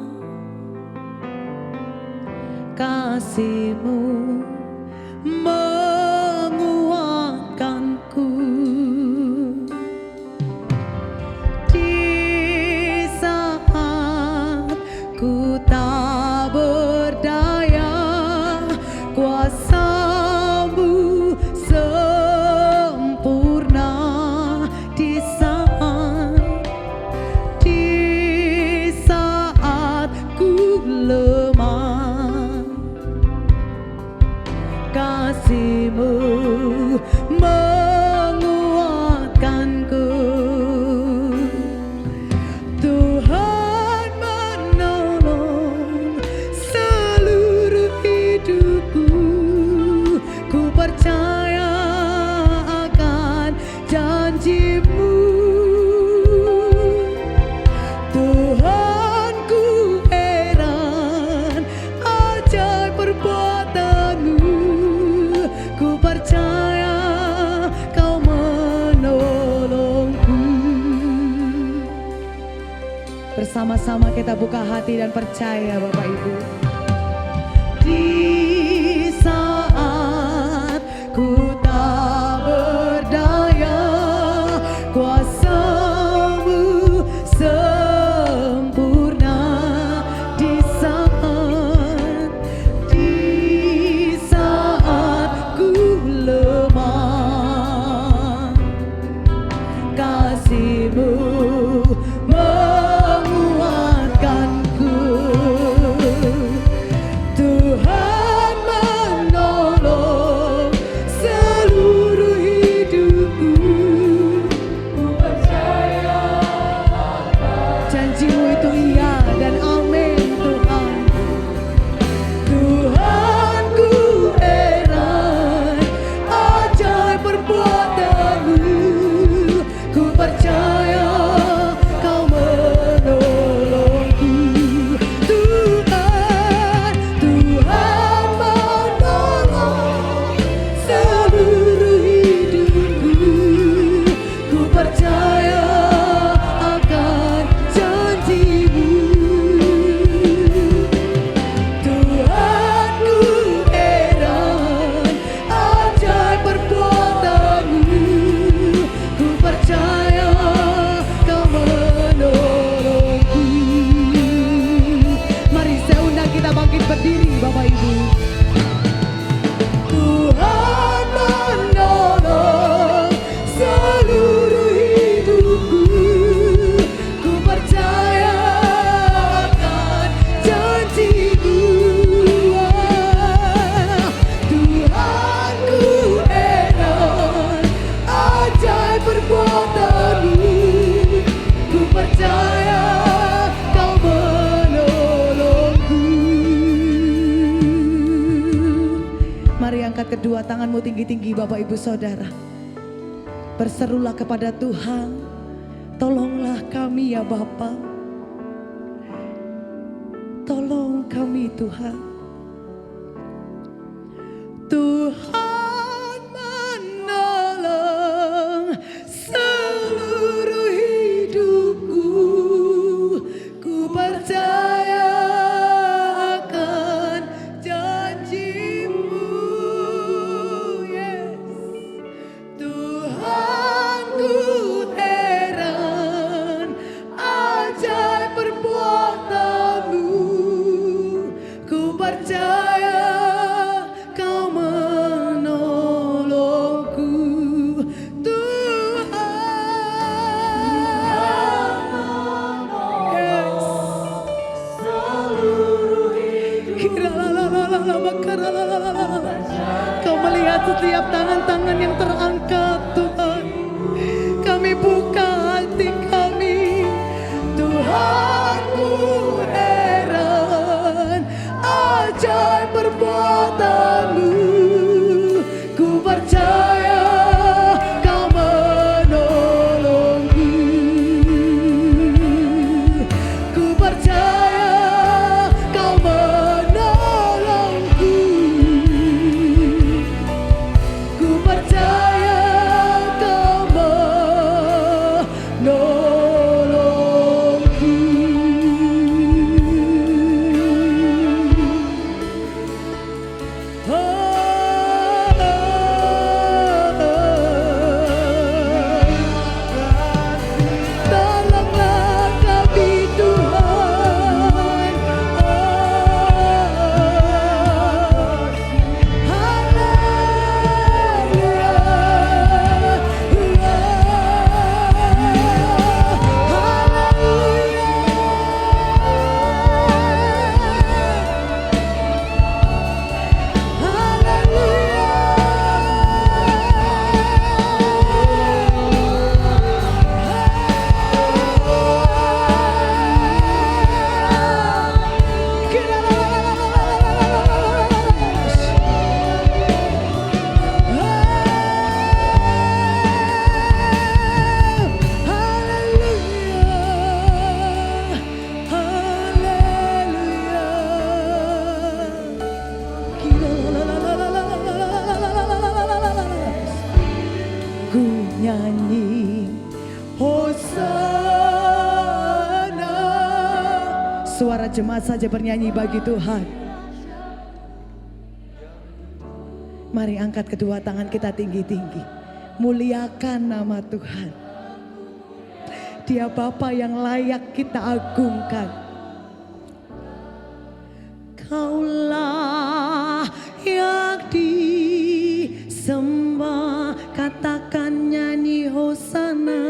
kasih-Mu menguatkanku. Di saat ku tak berdaya, kuasa-Mu sempurna. Di saat ku lemah, kasih-Mu menguatkanku. Tuhan menolong seluruh hidupku. Ku percaya akan janji-Mu. Tuhan, ku heran ajaib perbuatan-Mu. Ku percaya Kau menolongku. Bersama-sama kita buka hati dan percaya Bapak Ibu. Di saat kasih-Mu menguatkanku. Tuhan menolong seluruh hidupku. Ku percaya janji-Mu itu iya dan amin Tuhan. Tuhanku heran ajaib perbuatan-Mu. Ku percaya Kau menolongku. Tuhan, Tuhan menolong seluruh hidupku. Ku percaya akan janji-Mu. Tuhanku heran ajaib perbuatan-Mu. Ku percaya Kau menolongku. Mari saya undang kita bangkit berdiri Bapak Ibu. Tuhan menolong seluruh hidupku. Ku percaya akan janji-Mu. Tuhanku heran ajaib perbuatan-Mu. Ku percaya Kau menolongku. Mari angkat kedua tanganmu tinggi-tinggi Bapak Ibu Saudara. Berserulah kepada Tuhan, tolonglah kami ya Bapa. Tolong kami Tuhan. Tuhan menolong seluruh hidupku. Ku percaya akan janji-Mu. Yes. Tuhanku heran ajaib perbuatan-Mu. Ku percaya Kau menolongku. Tuhan, yes. Kau melihat setiap tangan-tangan yang terangkat Tuhan. Kami buka hati kami. Tuhanku heran ajaib perbuatan-Mu. Ku percaya Kau menolongku. Ku percaya Kau menolongku. Ku percaya Kau menolongku. Tolonglah kami Tuhan. Ku nyanyi Hosana. Suara jemaat saja bernyanyi bagi Tuhan. Mari angkat kedua tangan kita tinggi-tinggi. Muliakan nama Tuhan. Dia Bapa yang layak kita agungkan. Kaulah yang disembah, katakan nyanyi Hosana.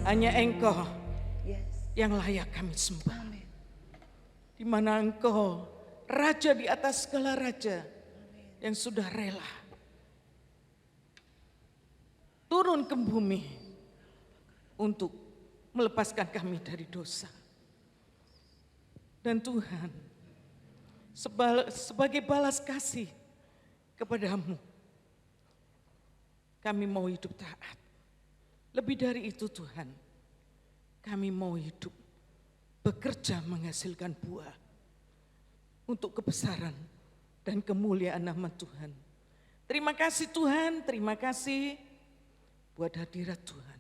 Hanya Engkau yang layak kami sembah. Di mana Engkau Raja di atas segala raja yang sudah rela turun ke bumi untuk melepaskan kami dari dosa. Dan Tuhan, sebagai balas kasih kepadamu, kami mau hidup taat. Lebih dari itu Tuhan, kami mau hidup bekerja menghasilkan buah untuk kebesaran dan kemuliaan nama Tuhan. Terima kasih Tuhan, terima kasih buat hadirat Tuhan.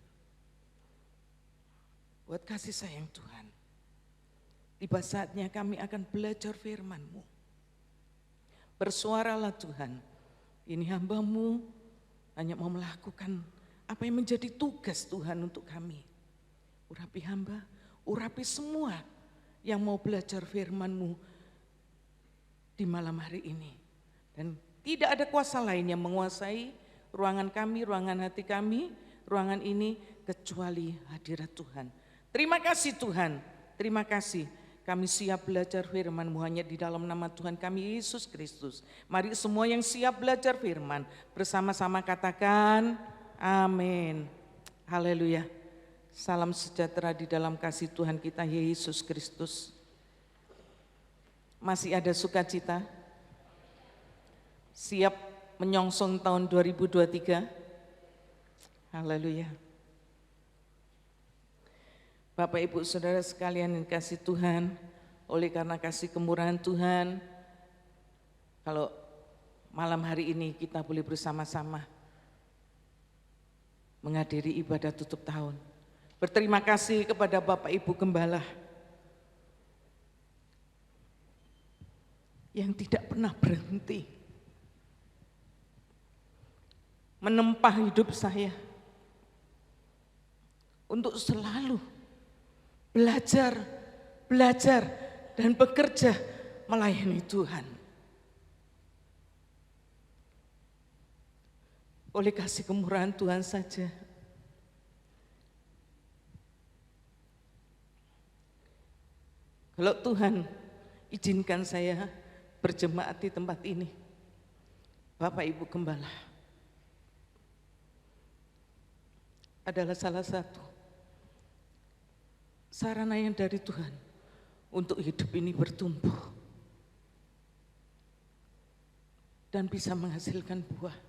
Buat kasih sayang Tuhan. Tiba saatnya kami akan belajar firman-Mu. Bersuaralah Tuhan, ini hamba-Mu hanya mau melakukan apa yang menjadi tugas Tuhan untuk kami. Urapi hamba, urapi semua yang mau belajar firman-Mu di malam hari ini. Dan tidak ada kuasa lain yang menguasai ruangan kami, ruangan hati kami, ruangan ini kecuali hadirat Tuhan. Terima kasih Tuhan, terima kasih. Kami siap belajar firman-Mu hanya di dalam nama Tuhan kami Yesus Kristus. Mari semua yang siap belajar firman bersama-sama katakan amin. Haleluya. Salam sejahtera di dalam kasih Tuhan kita Yesus Kristus. Masih ada sukacita? Siap menyongsong tahun 2023? Haleluya. Bapak Ibu Saudara sekalian yang kasih Tuhan, oleh karena kasih kemurahan Tuhan, kalau malam hari ini kita boleh bersama-sama menghadiri ibadah tutup tahun. Berterima kasih kepada Bapak Ibu Gembala yang tidak pernah berhenti menempa hidup saya untuk selalu belajar dan bekerja melayani Tuhan. Oleh kasih kemurahan Tuhan saja, kalau Tuhan izinkan saya berjemaat di tempat ini, Bapak Ibu Gembala adalah salah satu sarana yang dari Tuhan untuk hidup ini bertumbuh dan bisa menghasilkan buah.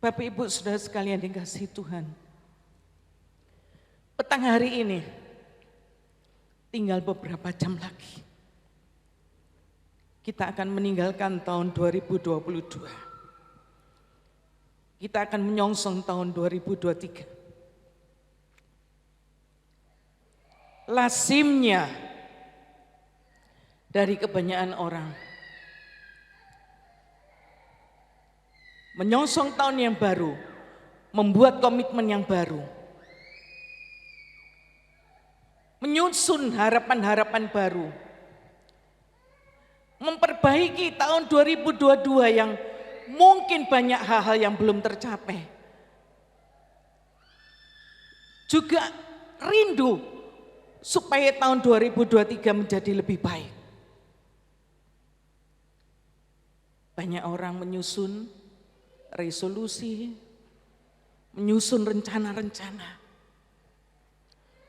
Bapak Ibu Saudara sekalian yang dikasihi Tuhan, petang hari ini tinggal beberapa jam lagi kita akan meninggalkan tahun 2022. Kita akan menyongsong tahun 2023. Lazimnya dari kebanyakan orang menyongsong tahun yang baru, membuat komitmen yang baru, menyusun harapan-harapan baru, memperbaiki tahun 2022 yang mungkin banyak hal-hal yang belum tercapai. Juga rindu supaya tahun 2023 menjadi lebih baik. Banyak orang menyusun resolusi, menyusun rencana-rencana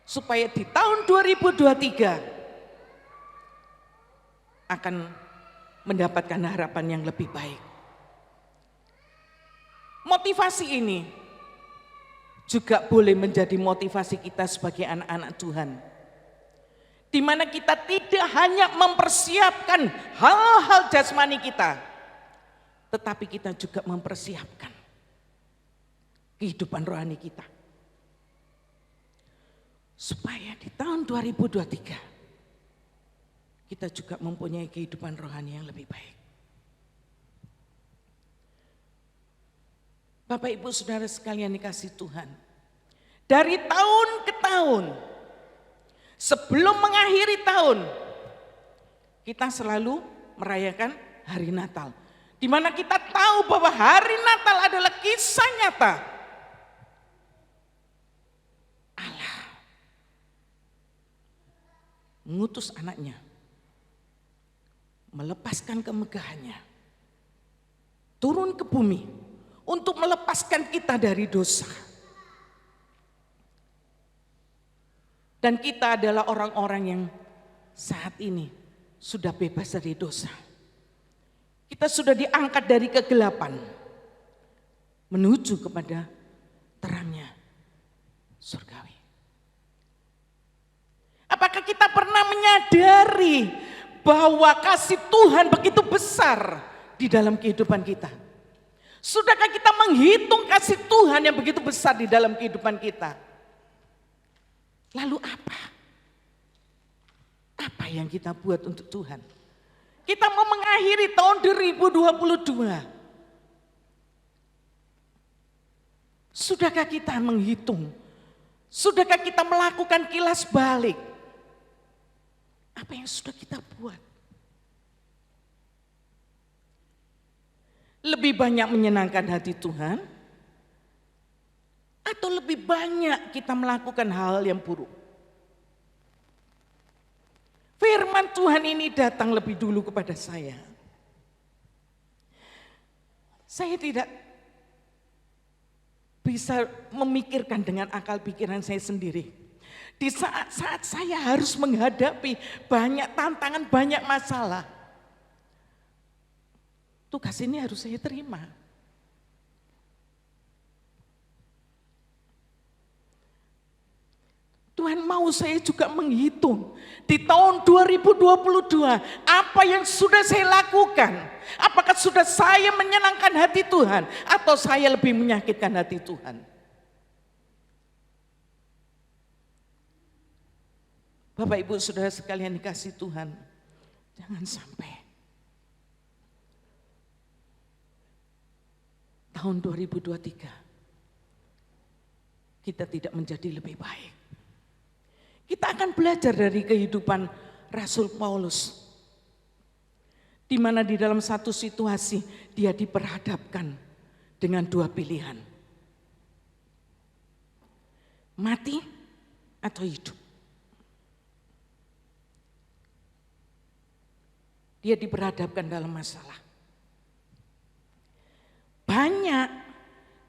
supaya di tahun 2023 akan mendapatkan harapan yang lebih baik. Motivasi ini juga boleh menjadi motivasi kita sebagai anak-anak Tuhan. Di mana kita tidak hanya mempersiapkan hal-hal jasmani kita, tetapi kita juga mempersiapkan kehidupan rohani kita. Supaya di tahun 2023 kita juga mempunyai kehidupan rohani yang lebih baik. Bapak Ibu Saudara sekalian dikasihi Tuhan, dari tahun ke tahun, sebelum mengakhiri tahun, kita selalu merayakan hari Natal. Di mana kita tahu bahwa hari Natal adalah kisah nyata Allah mengutus anaknya, melepaskan kemegahannya, turun ke bumi untuk melepaskan kita dari dosa. Dan kita adalah orang-orang yang saat ini sudah bebas dari dosa. Kita sudah diangkat dari kegelapan menuju kepada terangnya surgawi. Apakah kita pernah menyadari bahwa kasih Tuhan begitu besar di dalam kehidupan kita? Sudahkah kita menghitung kasih Tuhan yang begitu besar di dalam kehidupan kita? Lalu apa? Apa yang kita buat untuk Tuhan? Kita mau mengakhiri tahun 2022. Sudahkah kita menghitung? Sudahkah kita melakukan kilas balik? Apa yang sudah kita buat? Lebih banyak menyenangkan hati Tuhan? Atau lebih banyak kita melakukan hal yang buruk? Firman Tuhan ini datang lebih dulu kepada saya. Saya tidak bisa memikirkan dengan akal pikiran saya sendiri. Di saat-saat saya harus menghadapi banyak tantangan, banyak masalah. Tugas ini harus saya terima. Tuhan mau saya juga menghitung di tahun 2022 apa yang sudah saya lakukan. Apakah sudah saya menyenangkan hati Tuhan atau saya lebih menyakitkan hati Tuhan? Bapak Ibu Saudara sekalian dikasih Tuhan, jangan sampai tahun 2023 kita tidak menjadi lebih baik. Kita akan belajar dari kehidupan Rasul Paulus, di mana di dalam satu situasi dia diperhadapkan dengan dua pilihan, mati atau hidup. Dia diperhadapkan dalam masalah. Banyak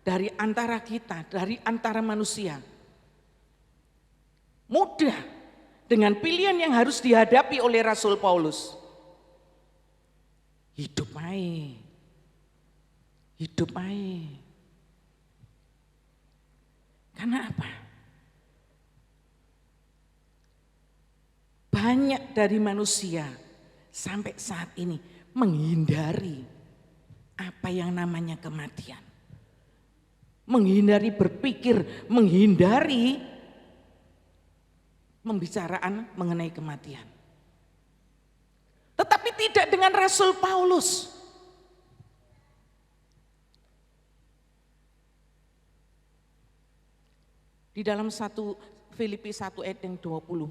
dari antara kita, dari antara manusia, mudah dengan pilihan yang harus dihadapi oleh Rasul Paulus. Hidup aja. Hidup aja. Karena apa? Banyak dari manusia sampai saat ini menghindari apa yang namanya kematian. Menghindari berpikir, menghindari pembicaraan mengenai kematian. Tetapi tidak dengan Rasul Paulus. Di dalam Filipi 1 ayat yang 20,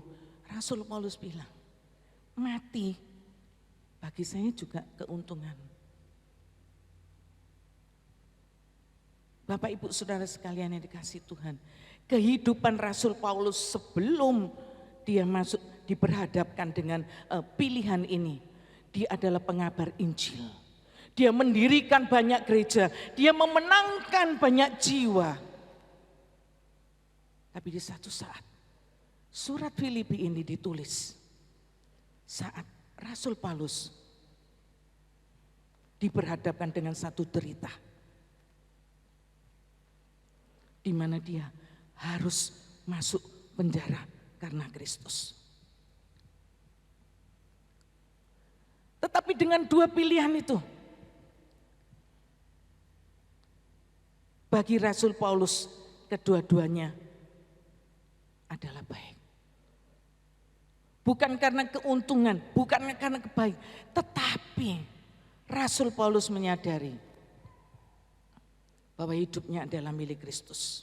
Rasul Paulus bilang, mati bagi saya juga keuntungan. Bapak Ibu Saudara sekalian yang dikasih Tuhan, kehidupan Rasul Paulus sebelum dia masuk diperhadapkan dengan pilihan ini, dia adalah pengabar Injil. Dia mendirikan banyak gereja, dia memenangkan banyak jiwa. Tapi di satu saat, surat Filipi ini ditulis saat Rasul Paulus diperhadapkan dengan satu derita, di mana dia harus masuk penjara karena Kristus. Tetapi dengan dua pilihan itu, bagi Rasul Paulus kedua-duanya adalah baik. Bukan karena keuntungan, bukan karena kebaikan, tetapi Rasul Paulus menyadari bahwa hidupnya adalah milik Kristus.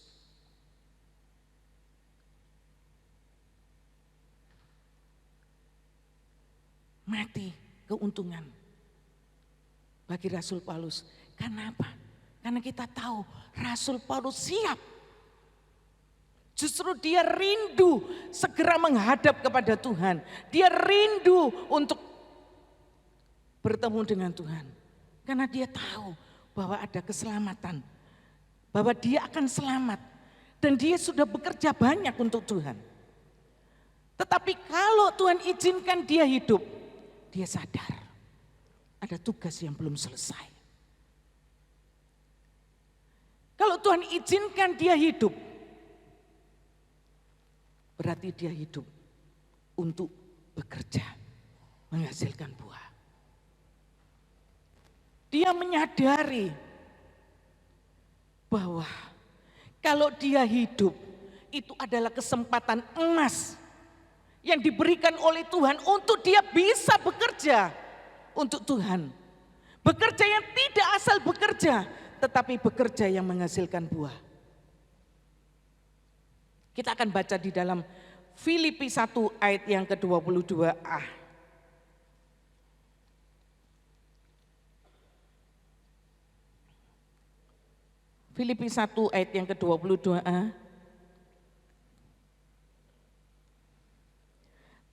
Mati keuntungan, bagi Rasul Paulus. Kenapa? Karena kita tahu Rasul Paulus siap. Justru dia rindu segera menghadap kepada Tuhan. Dia rindu untuk bertemu dengan Tuhan. Karena dia tahu bahwa ada keselamatan. Bahwa dia akan selamat. Dan dia sudah bekerja banyak untuk Tuhan. Tetapi kalau Tuhan izinkan dia hidup, dia sadar ada tugas yang belum selesai. Kalau Tuhan izinkan dia hidup, berarti dia hidup untuk bekerja, menghasilkan buah. Dia menyadari bahwa kalau dia hidup, itu adalah kesempatan emas yang diberikan oleh Tuhan untuk dia bisa bekerja untuk Tuhan. Bekerja yang tidak asal bekerja, tetapi bekerja yang menghasilkan buah. Kita akan baca di dalam Filipi 1 ayat yang ke-22a. Filipi 1 ayat yang ke-22a.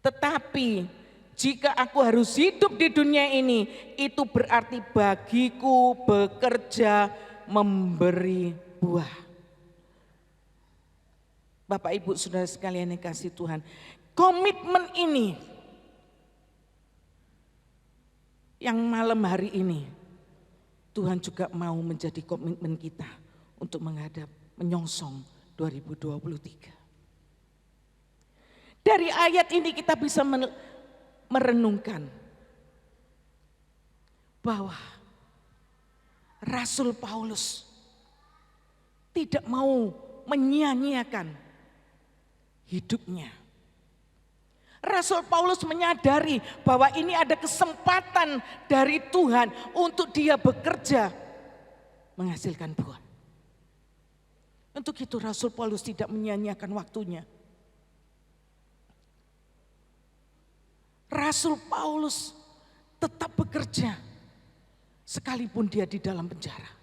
Tetapi jika aku harus hidup di dunia ini, itu berarti bagiku bekerja memberi buah. Bapak Ibu Saudara sekalian yang kasih Tuhan, komitmen ini yang malam hari ini Tuhan juga mau menjadi komitmen kita untuk menyongsong 2023. Dari ayat ini kita bisa merenungkan bahwa Rasul Paulus tidak mau menyia-nyiakan hidupnya. Rasul Paulus menyadari bahwa ini ada kesempatan dari Tuhan untuk dia bekerja menghasilkan buah. Untuk itu Rasul Paulus tidak menyia-nyiakan waktunya. Rasul Paulus tetap bekerja sekalipun dia di dalam penjara.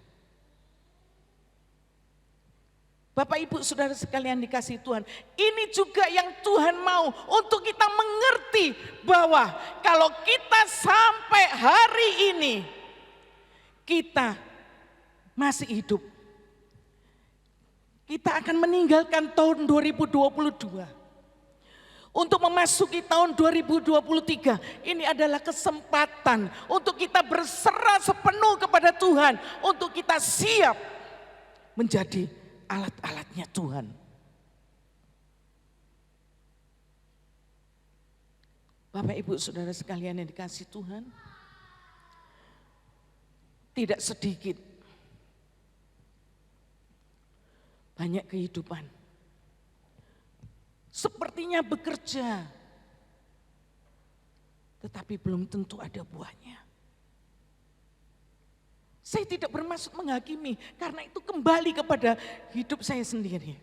Bapak Ibu Saudara sekalian dikasih Tuhan, ini juga yang Tuhan mau untuk kita mengerti bahwa kalau kita sampai hari ini kita masih hidup, kita akan meninggalkan tahun 2022. Untuk memasuki tahun 2023, ini adalah kesempatan untuk kita berserah sepenuh kepada Tuhan, untuk kita siap menjadi alat-alatnya Tuhan. Bapak Ibu Saudara sekalian yang dikasih Tuhan, tidak sedikit banyak kehidupan sepertinya bekerja, tetapi belum tentu ada buahnya. Saya tidak bermaksud menghakimi, karena itu kembali kepada hidup saya sendiri.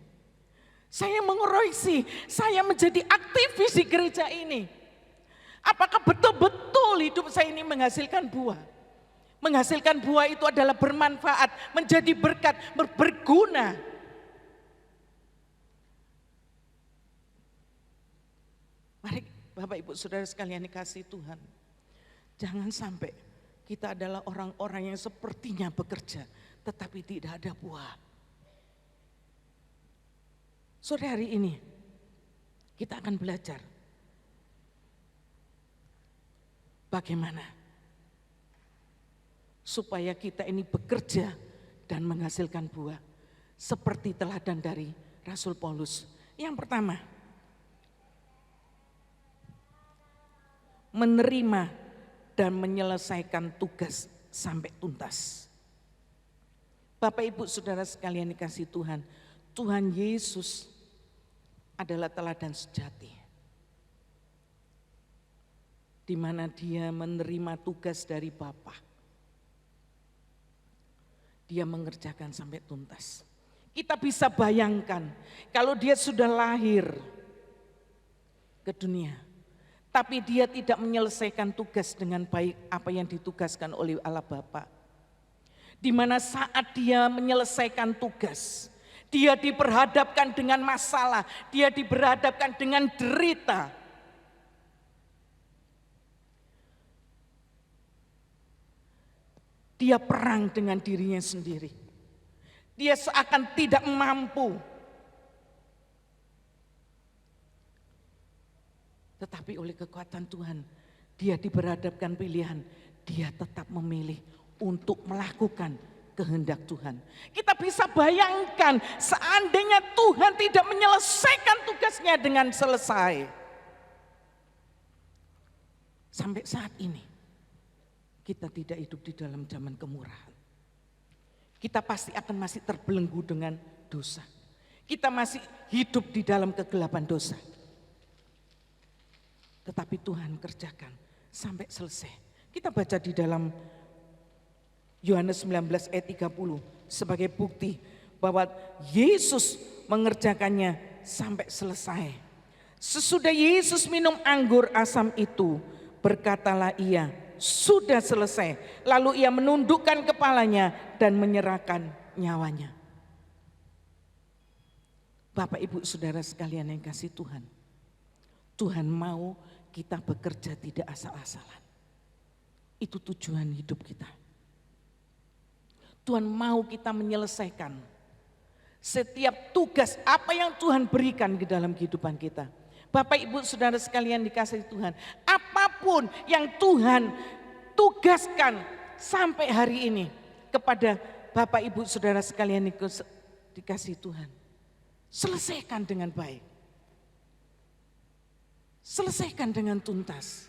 Saya mengoreksi, saya menjadi aktivis di gereja ini. Apakah betul-betul hidup saya ini menghasilkan buah? Menghasilkan buah itu adalah bermanfaat, menjadi berkat, berguna. Mari Bapak Ibu Saudara sekalian dikasih Tuhan, jangan sampai kita adalah orang-orang yang sepertinya bekerja tetapi tidak ada buah. Sore hari ini kita akan belajar bagaimana supaya kita ini bekerja dan menghasilkan buah seperti teladan dari Rasul Paulus. Yang pertama, menerima dan menyelesaikan tugas sampai tuntas. Bapak Ibu Saudara sekalian dikasih Tuhan, Tuhan Yesus adalah teladan sejati. Di mana dia menerima tugas dari Bapa. Dia mengerjakan sampai tuntas. Kita bisa bayangkan kalau dia sudah lahir ke dunia, tapi dia tidak menyelesaikan tugas dengan baik apa yang ditugaskan oleh Allah Bapa. Di mana saat dia menyelesaikan tugas, dia diperhadapkan dengan masalah, dia diperhadapkan dengan derita. Dia perang dengan dirinya sendiri. Dia seakan tidak mampu. Tetapi oleh kekuatan Tuhan, dia diperhadapkan pilihan, dia tetap memilih untuk melakukan kehendak Tuhan. Kita bisa bayangkan seandainya Tuhan tidak menyelesaikan tugasnya dengan selesai. Sampai saat ini kita tidak hidup di dalam zaman kemurahan. Kita pasti akan masih terbelenggu dengan dosa. Kita masih hidup di dalam kegelapan dosa. Tetapi Tuhan kerjakan sampai selesai. Kita baca di dalam Yohanes 19 ayat 30 sebagai bukti bahwa Yesus mengerjakannya sampai selesai. Sesudah Yesus minum anggur asam itu, berkatalah ia, sudah selesai. Lalu ia menundukkan kepalanya dan menyerahkan nyawanya. Bapak Ibu Saudara sekalian yang kasih Tuhan, Tuhan mau kita bekerja tidak asal-asalan. Itu tujuan hidup kita. Tuhan mau kita menyelesaikan setiap tugas apa yang Tuhan berikan di dalam kehidupan kita. Bapak Ibu Saudara sekalian dikasihi Tuhan, apapun yang Tuhan tugaskan sampai hari ini kepada Bapak Ibu Saudara sekalian dikasihi Tuhan, selesaikan dengan baik. Selesaikan dengan tuntas.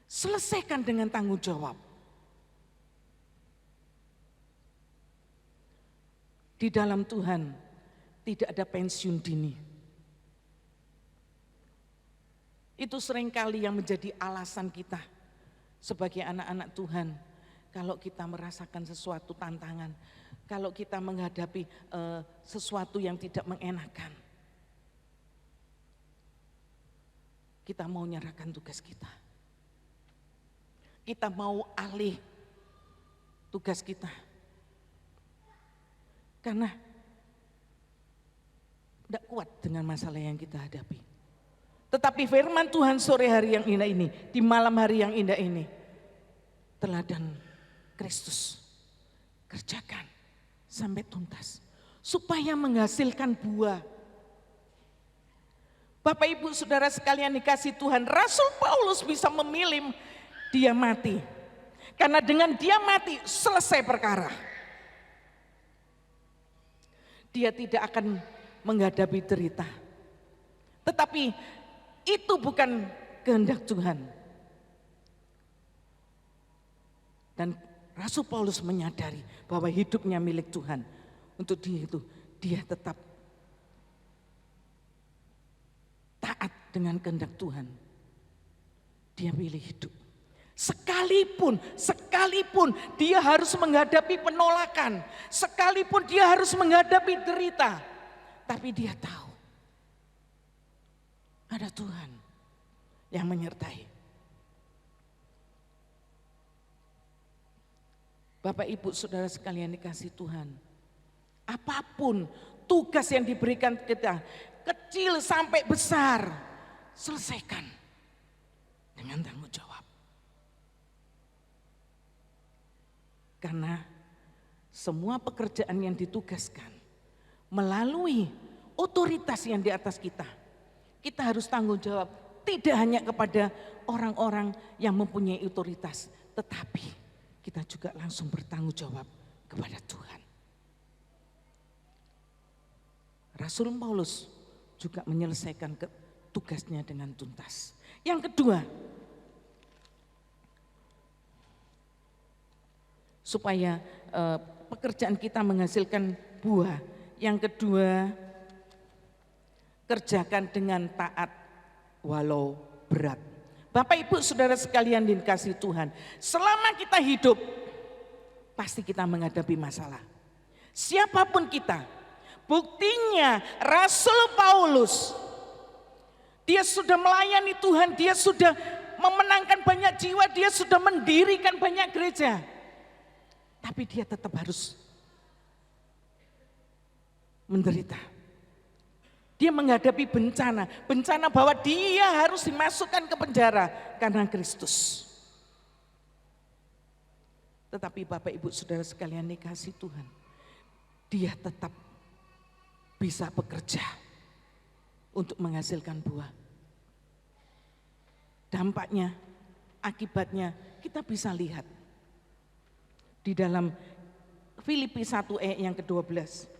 Selesaikan dengan tanggung jawab. Di dalam Tuhan tidak ada pensiun dini. Itu seringkali yang menjadi alasan kita sebagai anak-anak Tuhan. Kalau kita merasakan sesuatu tantangan, kalau kita menghadapi sesuatu yang tidak mengenakan, kita mau nyerahkan tugas kita. Kita mau alih tugas kita. Karena tidak kuat dengan masalah yang kita hadapi. Tetapi firman Tuhan sore hari yang indah ini, di malam hari yang indah ini, teladan Kristus kerjakan sampai tuntas. Supaya menghasilkan buah. Bapak Ibu Saudara sekalian dikasih Tuhan, Rasul Paulus bisa memilih dia mati. Karena dengan dia mati selesai perkara. Dia tidak akan menghadapi derita. Tetapi itu bukan kehendak Tuhan. Dan Rasul Paulus menyadari bahwa hidupnya milik Tuhan. Untuk dia itu, dia tetap taat dengan kehendak Tuhan. Dia pilih hidup. Sekalipun dia harus menghadapi penolakan, sekalipun dia harus menghadapi derita, tapi dia tahu ada Tuhan yang menyertai. Bapak Ibu Saudara sekalian dikasih Tuhan, apapun tugas yang diberikan kita, kecil sampai besar, selesaikan dengan tanggung jawab. Karena semua pekerjaan yang ditugaskan melalui otoritas yang di atas kita, kita harus tanggung jawab tidak hanya kepada orang-orang yang mempunyai otoritas, tetapi kita juga langsung bertanggung jawab kepada Tuhan. Rasul Paulus juga menyelesaikan tugasnya dengan tuntas. Yang kedua, supaya pekerjaan kita menghasilkan buah. Yang kedua, kerjakan dengan taat walau berat. Bapak Ibu Saudara sekalian dikasihi Tuhan, selama kita hidup pasti kita menghadapi masalah. Siapapun kita, buktinya Rasul Paulus Dia sudah melayani Tuhan, dia sudah memenangkan banyak jiwa, dia sudah mendirikan banyak gereja. Tapi dia tetap harus menderita. Dia menghadapi bencana, bencana bahwa dia harus dimasukkan ke penjara karena Kristus. Tetapi Bapak Ibu Saudara sekalian dikasih Tuhan, dia tetap bisa bekerja untuk menghasilkan buah. Dampaknya, akibatnya kita bisa lihat di dalam Filipi 1 ayat yang ke-12.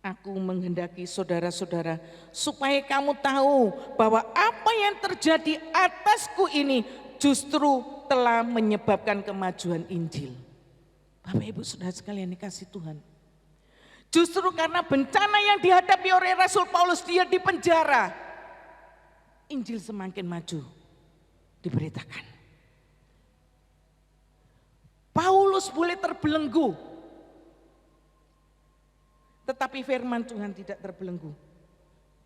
Aku menghendaki saudara-saudara supaya kamu tahu bahwa apa yang terjadi atasku ini justru telah menyebabkan kemajuan Injil. Bapak Ibu Saudara sekalian dikasih Tuhan. Justru karena bencana yang dihadapi oleh Rasul Paulus, dia di penjara, Injil semakin maju diberitakan. Paulus boleh terbelenggu, tetapi firman Tuhan tidak terbelenggu.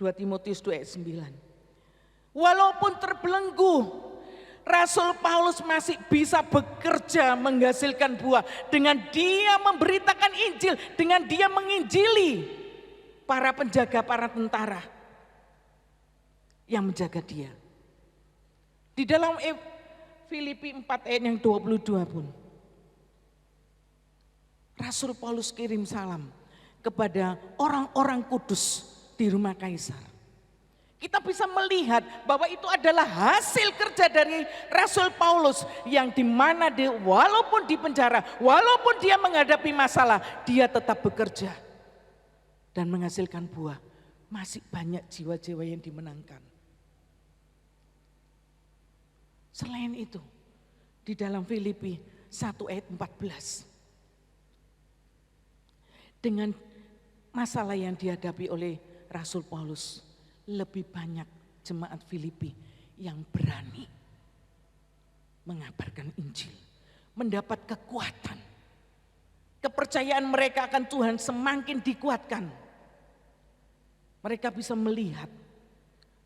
2 Timotius 2 ayat 9. Walaupun terbelenggu, Rasul Paulus masih bisa bekerja menghasilkan buah. Dengan dia memberitakan Injil, dengan dia menginjili para penjaga, para tentara yang menjaga dia. Di dalam Filipi 4 ayat yang 22 pun, Rasul Paulus kirim salam kepada orang-orang kudus di rumah Kaisar. Kita bisa melihat bahwa itu adalah hasil kerja dari Rasul Paulus yang dimana dia walaupun di penjara, walaupun dia menghadapi masalah, dia tetap bekerja dan menghasilkan buah. Masih banyak jiwa-jiwa yang dimenangkan. Selain itu, di dalam Filipi 1 ayat 14, dengan masalah yang dihadapi oleh Rasul Paulus, lebih banyak jemaat Filipi yang berani mengabarkan Injil, mendapat kekuatan. Kepercayaan mereka akan Tuhan semakin dikuatkan. Mereka bisa melihat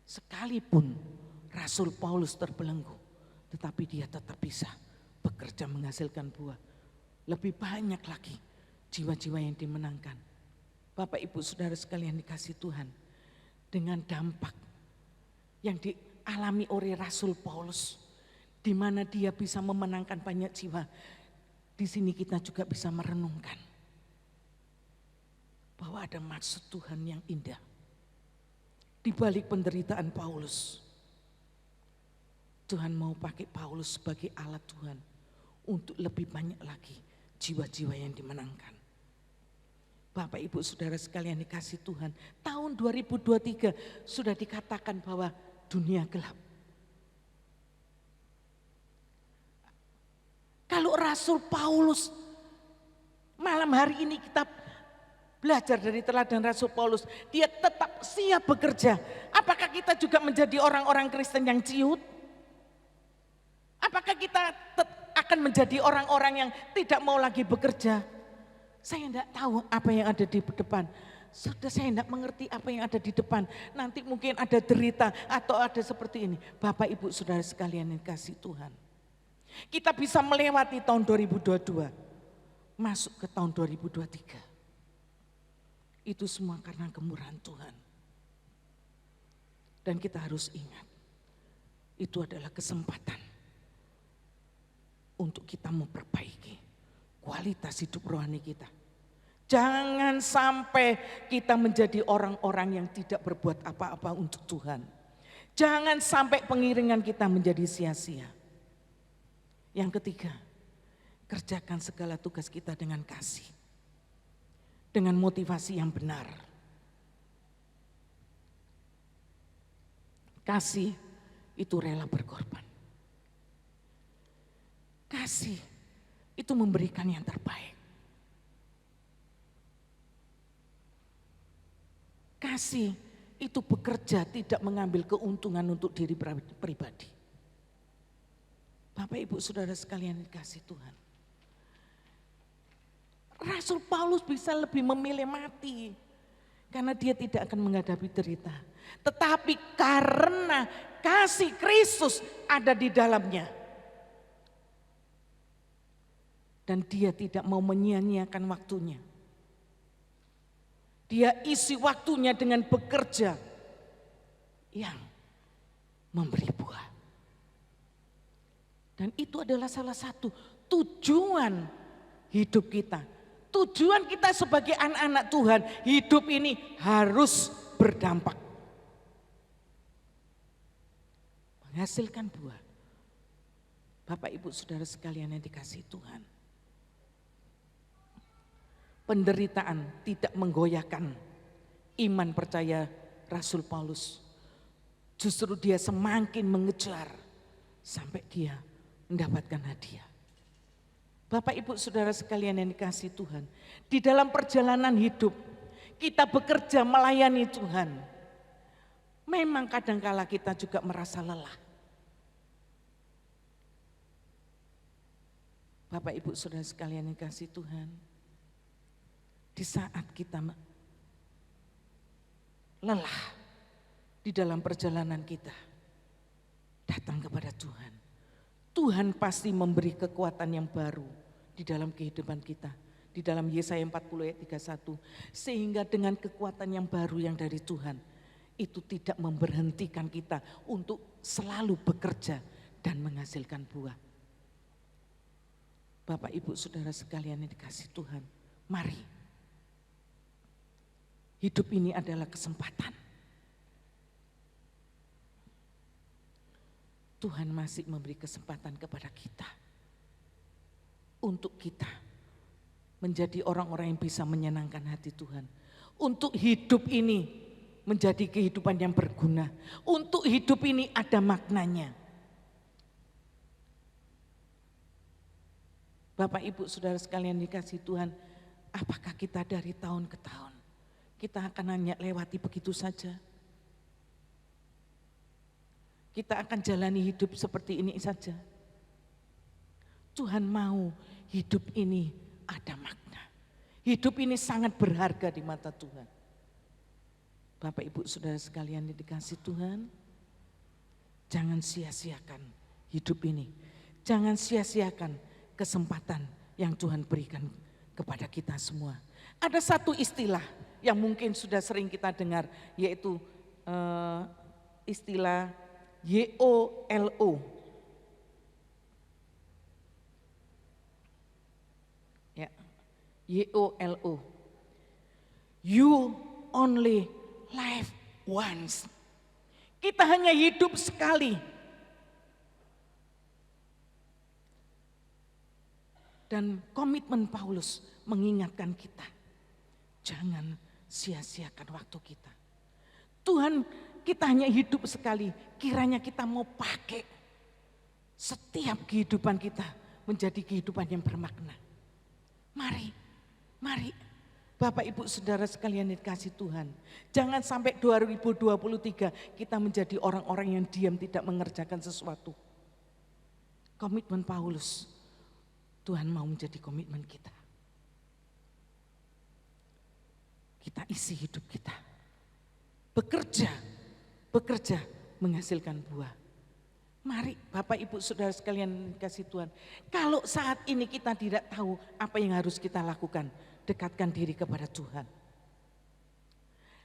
sekalipun Rasul Paulus terbelenggu, tetapi dia tetap bisa bekerja menghasilkan buah. Lebih banyak lagi jiwa-jiwa yang dimenangkan. Bapak Ibu Saudara sekalian dikasih Tuhan, dengan dampak yang dialami oleh Rasul Paulus, di mana dia bisa memenangkan banyak jiwa. Di sini kita juga bisa merenungkan bahwa ada maksud Tuhan yang indah di balik penderitaan Paulus. Tuhan mau pakai Paulus sebagai alat Tuhan untuk lebih banyak lagi jiwa-jiwa yang dimenangkan. Bapak Ibu Saudara sekalian dikasih Tuhan, tahun 2023 sudah dikatakan bahwa dunia gelap. Kalau Rasul Paulus, malam hari ini kita belajar dari teladan Rasul Paulus, dia tetap siap bekerja. Apakah kita juga menjadi orang-orang Kristen yang ciut? Apakah kita akan menjadi orang-orang yang tidak mau lagi bekerja? Saya tidak tahu apa yang ada di depan. Sudah saya tidak mengerti apa yang ada di depan. Nanti mungkin ada derita atau ada seperti ini. Bapak Ibu Saudara sekalian yang kasih Tuhan. Kita bisa melewati tahun 2022. Masuk ke tahun 2023. Itu semua karena kemurahan Tuhan. Dan kita harus ingat. Itu adalah kesempatan. Untuk kita memperbaiki kualitas hidup rohani kita. Jangan sampai kita menjadi orang-orang yang tidak berbuat apa-apa untuk Tuhan. Jangan sampai pengiringan kita menjadi sia-sia. Yang ketiga, kerjakan segala tugas kita dengan kasih. Dengan motivasi yang benar. Kasih itu rela berkorban. Kasih itu memberikan yang terbaik. Kasih itu bekerja tidak mengambil keuntungan untuk diri pribadi. Bapak Ibu Saudara sekalian dikasih Tuhan. Rasul Paulus bisa lebih memilih mati Karena dia tidak akan menghadapi derita. Tetapi karena kasih Kristus ada di dalamnya. Dan dia tidak mau menyia-nyiakan waktunya. Dia isi waktunya dengan bekerja yang memberi buah. Dan itu adalah salah satu tujuan hidup kita. Tujuan kita sebagai anak-anak Tuhan, hidup ini harus berdampak. Menghasilkan buah. Bapak Ibu Saudara sekalian yang dikasihi Tuhan. Penderitaan tidak menggoyahkan iman percaya Rasul Paulus. Justru dia semakin mengejar sampai dia mendapatkan hadiah. Bapak Ibu Saudara sekalian yang dikasihi Tuhan, di dalam perjalanan hidup kita bekerja melayani Tuhan. Memang kadangkala kita juga merasa lelah. Bapak Ibu Saudara sekalian yang dikasihi Tuhan, di saat kita lelah di dalam perjalanan kita, datang kepada Tuhan. Tuhan pasti memberi kekuatan yang baru di dalam kehidupan kita. Di dalam Yesaya 40 ayat 31. Sehingga dengan kekuatan yang baru yang dari Tuhan, itu tidak memberhentikan kita untuk selalu bekerja dan menghasilkan buah. Bapak Ibu Saudara sekalian yang dikasihi Tuhan, mari. Hidup ini adalah kesempatan. Tuhan masih memberi kesempatan kepada kita. Untuk kita menjadi orang-orang yang bisa menyenangkan hati Tuhan. Untuk hidup ini menjadi kehidupan yang berguna. Untuk hidup ini ada maknanya. Bapak Ibu Saudara sekalian dikasihi Tuhan, apakah kita dari tahun ke tahun kita akan hanya lewati begitu saja? Kita akan jalani hidup seperti ini saja. Tuhan mau hidup ini ada makna. Hidup ini sangat berharga di mata Tuhan. Bapak Ibu Saudara sekalian yang dikasihi Tuhan, jangan sia-siakan hidup ini. Jangan sia-siakan kesempatan yang Tuhan berikan kepada kita semua. Ada satu istilah yang mungkin sudah sering kita dengar, yaitu istilah YOLO. Ya, YOLO. You only live once. Kita hanya hidup sekali. Dan komitmen Paulus mengingatkan kita, jangan sia-siakan waktu kita. Tuhan, kita hanya hidup sekali, kiranya kita mau pakai setiap kehidupan kita menjadi kehidupan yang bermakna. Mari Bapak Ibu Saudara sekalian dikasihi Tuhan, jangan sampai 2023 kita menjadi orang-orang yang diam tidak mengerjakan sesuatu. Komitmen Paulus, Tuhan mau menjadi komitmen kita. Kita isi hidup kita. Bekerja menghasilkan buah. Mari Bapak Ibu Saudara sekalian kasih Tuhan. Kalau saat ini kita tidak tahu apa yang harus kita lakukan, dekatkan diri kepada Tuhan.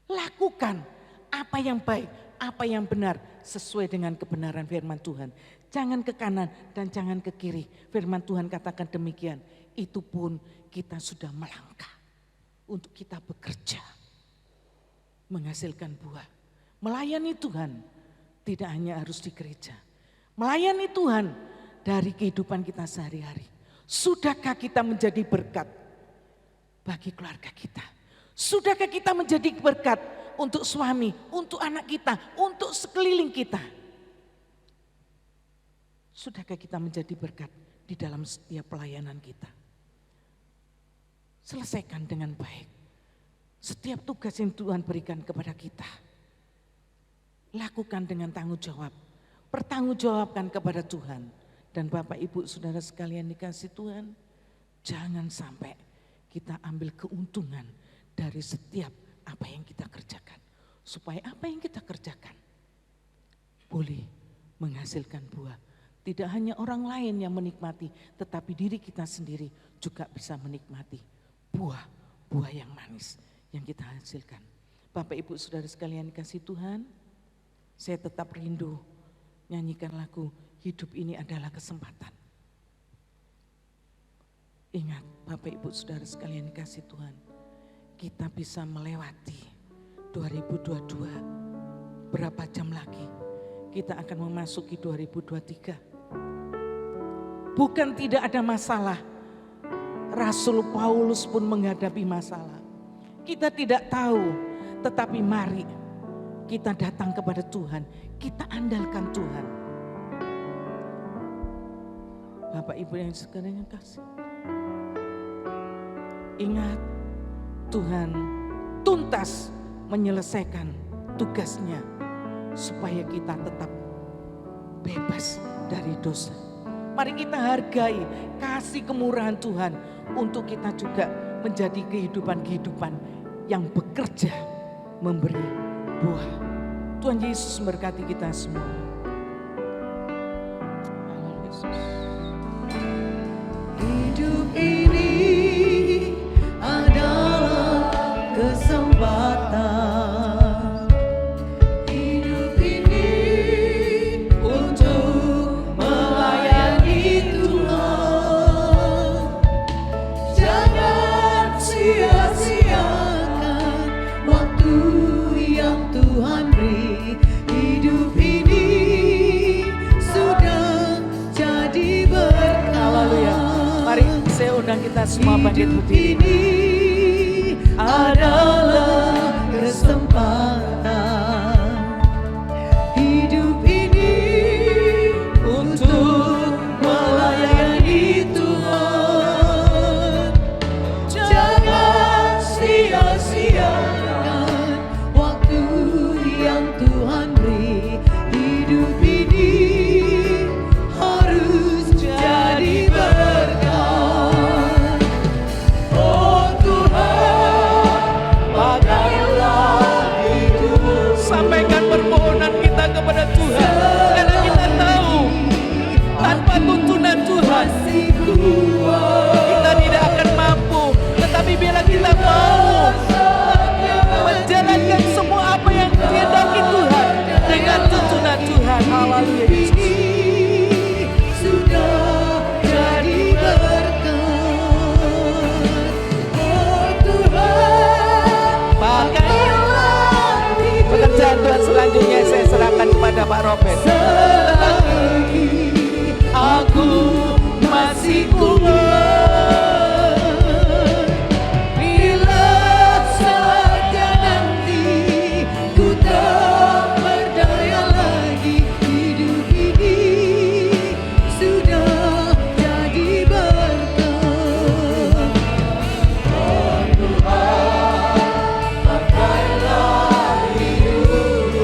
Lakukan apa yang baik, apa yang benar sesuai dengan kebenaran firman Tuhan. Jangan ke kanan dan jangan ke kiri. Firman Tuhan katakan demikian. Itu pun kita sudah melangkah untuk kita bekerja, menghasilkan buah. Melayani Tuhan tidak hanya harus di gereja. Melayani Tuhan dari kehidupan kita sehari-hari. Sudahkah kita menjadi berkat bagi keluarga kita? Sudahkah kita menjadi berkat untuk suami, untuk anak kita, untuk sekeliling kita? Sudahkah kita menjadi berkat di dalam setiap pelayanan kita? Selesaikan dengan baik setiap tugas yang Tuhan berikan kepada kita. Lakukan dengan tanggung jawab. Pertanggungjawabkan kepada Tuhan. Dan Bapak Ibu Saudara sekalian dikasihi Tuhan, jangan sampai kita ambil keuntungan dari setiap apa yang kita kerjakan. Supaya apa yang kita kerjakan boleh menghasilkan buah. Tidak hanya orang lain yang menikmati, tetapi diri kita sendiri juga bisa menikmati buah yang manis yang kita hasilkan. Bapak Ibu Saudara sekalian kasih Tuhan, saya tetap rindu nyanyikan lagu Hidup Ini Adalah Kesempatan. Ingat Bapak Ibu Saudara sekalian kasih Tuhan, kita bisa melewati 2022, berapa jam lagi kita akan memasuki 2023. Bukan tidak ada masalah, Rasul Paulus pun menghadapi masalah. Kita tidak tahu, tetapi mari kita datang kepada Tuhan, kita andalkan Tuhan. Bapak Ibu yang sekalian kasih, ingat Tuhan tuntas menyelesaikan tugasnya supaya kita tetap bebas dari dosa. Mari kita hargai kasih kemurahan Tuhan untuk kita juga menjadi kehidupan-kehidupan yang bekerja memberi buah. Tuhan Yesus memberkati kita semua. Haleluya Yesus. Hidup ini adalah kesempatan. Hidup ini untuk melayani Tuhan. Jangan sia-siakan waktu yang Tuhan beri. Hidup ini sudah jadi berkah. Haleluya. Mari saya undang kita semua bangkit Hidup berdiri. ini adalah kesempatan. Hidup ini untuk melayani Tuhan. Jangan sia-siakan waktu yang Tuhan beri. Hidup ini harus jadi berkah. Oh Tuhan, pakailah hidup. Sampaikan permohonan kita kepada Tuhan. Karena kita tahu tanpa tuntunan Tuhan Masih kuat. kita tidak akan mampu. Tetapi bila kita mau menjalankan semua apa yang dikehendaki Tuhan dengan tuntunan Tuhan. Haleluya Yesus. Ini sudah jadi berkat. Oh Tuhan, Pakailah pekerjaan Tuhan selanjutnya saya serahkan kepada Pak Robert. selagi aku masih kuat. Bila saatnya nanti ku tak berdaya lagi. Hidup ini sudah jadi berkah. Oh Tuhan, pakailah hidup.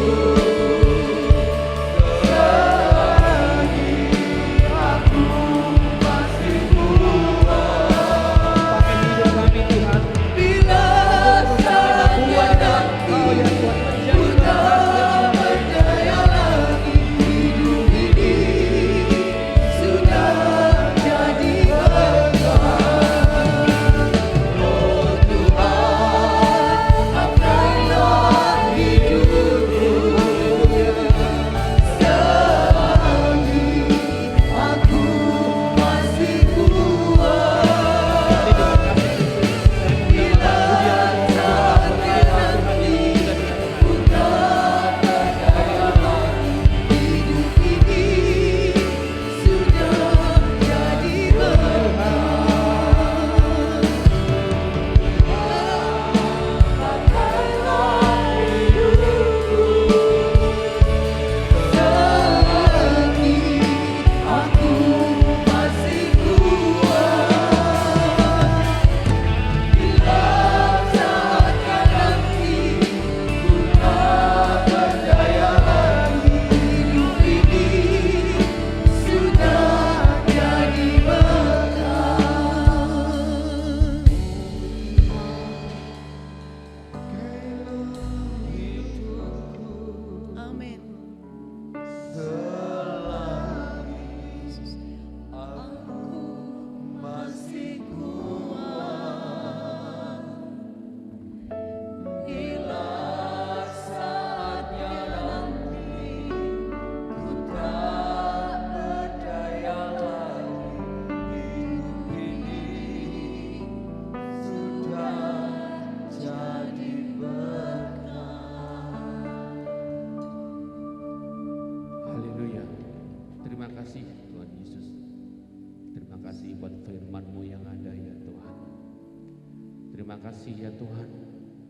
kasih ya Tuhan.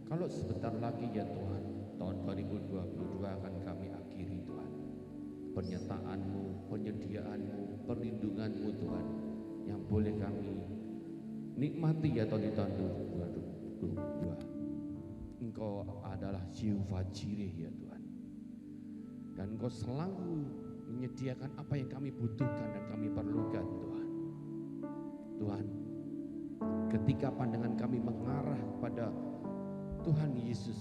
Kalau sebentar lagi ya Tuhan, tahun 2022 akan kami akhiri Tuhan. Penyertaan-Mu, penyediaan-Mu, perlindungan-Mu Tuhan, yang boleh kami nikmati ya Tuhan di tahun 2022. Engkau adalah Jehovah Jireh ya Tuhan. Dan Engkau selalu menyediakan apa yang kami butuhkan dan kami perlukan Tuhan. Tuhan, ketika pandangan kami mengarah kepada Tuhan Yesus,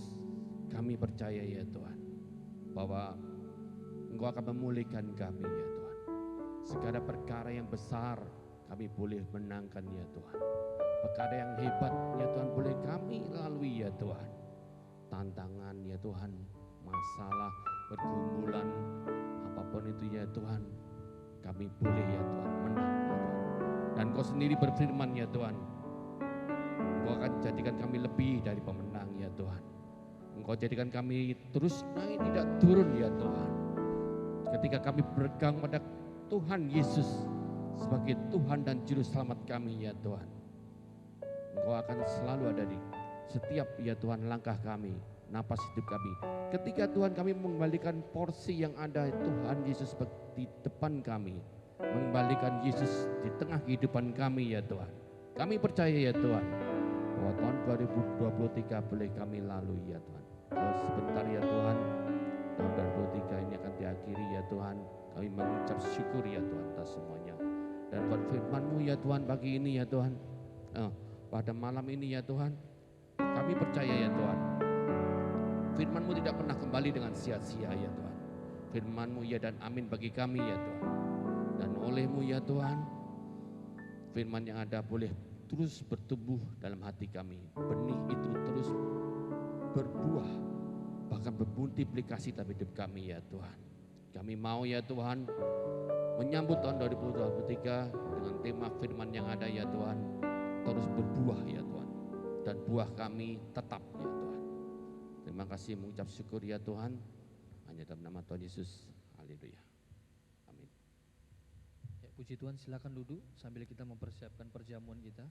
kami percaya ya Tuhan, bahwa Engkau akan memulihkan kami ya Tuhan. Segala perkara yang besar kami boleh menangkan ya Tuhan. Perkara yang hebat ya Tuhan boleh kami lalui ya Tuhan. Tantangan ya Tuhan, masalah, pergumulan, apapun itu ya Tuhan, kami boleh ya Tuhan menang ya Tuhan. Dan Engkau sendiri berfirman ya Tuhan, Engkau akan jadikan kami lebih dari pemenang ya Tuhan. Engkau jadikan kami terus naik tidak turun ya Tuhan. Ketika kami berpegang pada Tuhan Yesus sebagai Tuhan dan Juru Selamat kami ya Tuhan, Engkau akan selalu ada di setiap ya Tuhan langkah kami, napas hidup kami. Ketika Tuhan kami mengembalikan porsi yang ada Tuhan Yesus di depan kami, mengembalikan Yesus di tengah kehidupan kami ya Tuhan. Kami percaya ya Tuhan, bahwa tahun 2023 boleh kami lalui ya Tuhan. Kalau sebentar ya Tuhan, tahun 2023 ini akan diakhiri ya Tuhan. Kami mengucap syukur ya Tuhan atas semuanya. Dan buat firman-Mu ya Tuhan pagi ini ya Tuhan, pada malam ini ya Tuhan, kami percaya ya Tuhan, firman-Mu tidak pernah kembali dengan sia-sia ya Tuhan. Firman-Mu ya dan amin bagi kami ya Tuhan. Dan oleh-Mu ya Tuhan, firman yang ada boleh terus bertumbuh dalam hati kami. Benih itu terus berbuah, bahkan bermultiplikasi dalam hidup kami ya Tuhan. Kami mau ya Tuhan menyambut tahun 2023 dengan tema firman yang ada ya Tuhan, terus berbuah ya Tuhan. Dan buah kami tetap ya Tuhan. Terima kasih, mengucap syukur ya Tuhan. Hanya dalam nama Tuhan Yesus. Haleluya. Amin. Ya, puji Tuhan, silakan duduk sambil kita mempersiapkan perjamuan kita.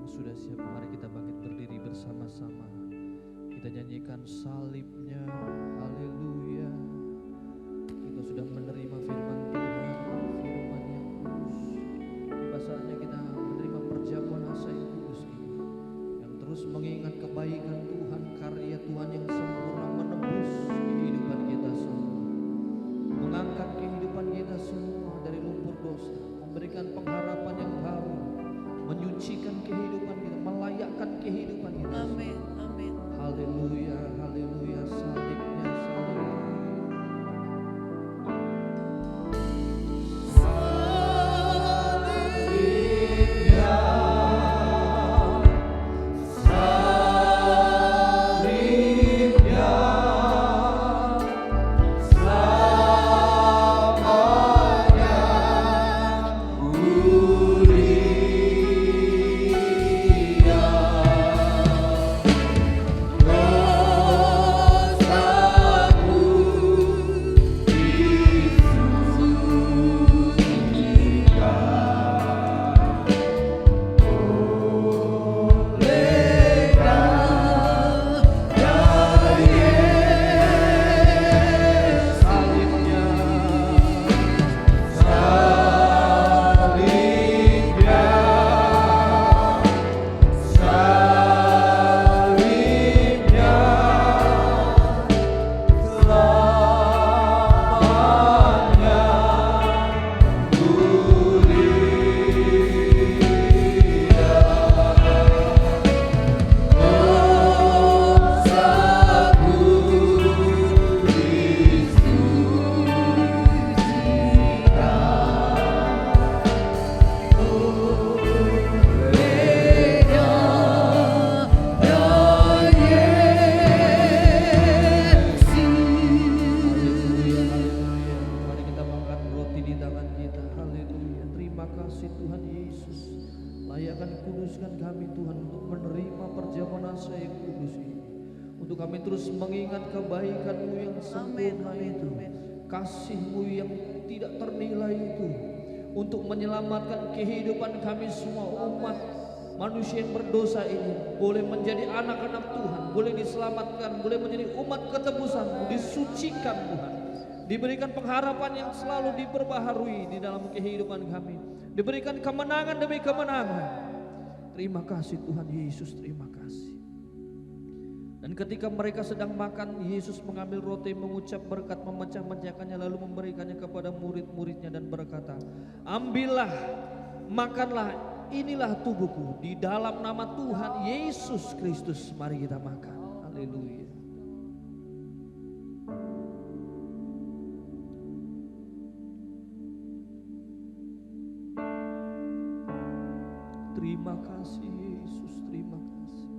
Sudah siap, mari kita bangkit berdiri bersama-sama. Kita nyanyikan salibnya, haleluya. Kita sudah menerima firman Tuhan, firman yang kudus. Tiba saatnya kita menerima perjamuan asa yang kudus ini, yang terus mengingat kebaikan Tuhan, karya Tuhan yang sempurna menebus kehidupan kita semua, mengangkat kehidupan kita semua dari lumpur dosa, memberikan pengharapan yang baru, menyucikan kehidupan kita, melayakkan kehidupan kita. Amin, amin. Haleluya, haleluya, salibnya, sempurna itu, kasih-Mu yang tidak ternilai itu, untuk menyelamatkan kehidupan kami semua umat manusia yang berdosa ini, boleh menjadi anak-anak Tuhan, boleh diselamatkan, boleh menjadi umat ketebusan-Mu, disucikan Tuhan, diberikan pengharapan yang selalu diperbaharui di dalam kehidupan kami, diberikan kemenangan demi kemenangan. Terima kasih Tuhan Yesus, terima kasih. Dan ketika mereka sedang makan, Yesus mengambil roti, mengucap berkat, memecah-mecahkannya, lalu memberikannya kepada murid-muridnya dan berkata, ambillah, makanlah, inilah tubuhku. Di dalam nama Tuhan Yesus Kristus, mari kita makan. Haleluya. Terima kasih Yesus, terima kasih.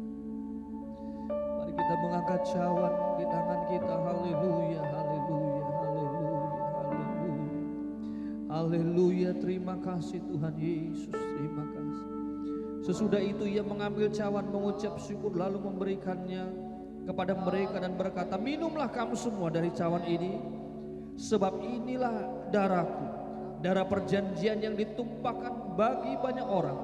Mari kita mengangkat cawan di tangan kita. Haleluya, haleluya, haleluya, haleluya. Haleluya, terima kasih Tuhan Yesus, terima kasih. Sesudah itu ia mengambil cawan, mengucap syukur, lalu memberikannya kepada mereka dan berkata, minumlah kamu semua dari cawan ini, sebab inilah darahku, darah perjanjian yang ditumpahkan bagi banyak orang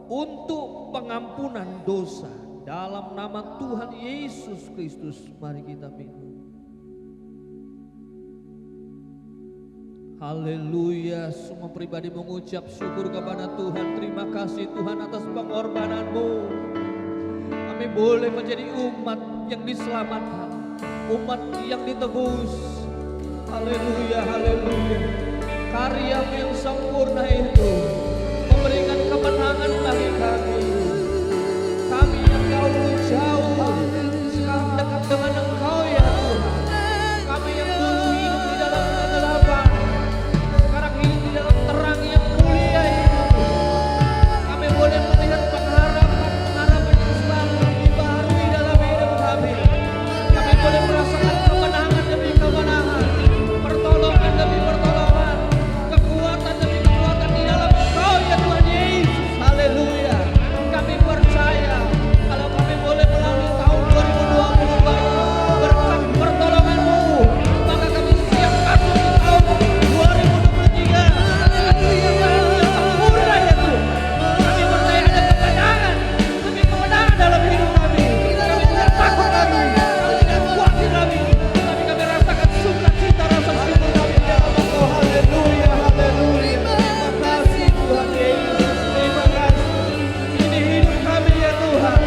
untuk pengampunan dosa. Dalam nama Tuhan Yesus Kristus, mari kita minum. Haleluya, semua pribadi mengucap syukur kepada Tuhan. Terima kasih Tuhan atas pengorbanan-Mu. Kami boleh menjadi umat yang diselamatkan, umat yang ditebus. Haleluya, haleluya. Karya-Mu yang sempurna itu memberikan kemenangan bagi kami. Kami yang dahulu jauh, sekarang dekat dengan Engkau ya Tuhan. Kami yang dulu hidup di dalam kegelapan, sekarang hidup di dalam terang yang mulia itu. Kami boleh melihat pengharapan yang selalu dibaharui dalam hidup kami. Kami boleh merasakan kemenangan demi kemenangan, pertolongan demi pertolongan, kekuatan demi kekuatan di dalam Engkau ya Tuhan Yesus. Haleluya. Kami percaya kalau kami boleh melalui tahun 2024 berkat pertolongan-Mu, maka kami siap masuk di tahun 2023 dengan yang sempurna ya Tuhan. Kami percaya ada kemenangan demi kemenangan dalam hidup kami. Kami tidak takut lagi, kami tidak khawatir lagi, tapi kami rasakan sukacita, rasa syukur kami di dalam Engkau. Haleluya, haleluya. Terima kasih Tuhan Yesus, terima kasih. Ini hidup kami ya Tuhan,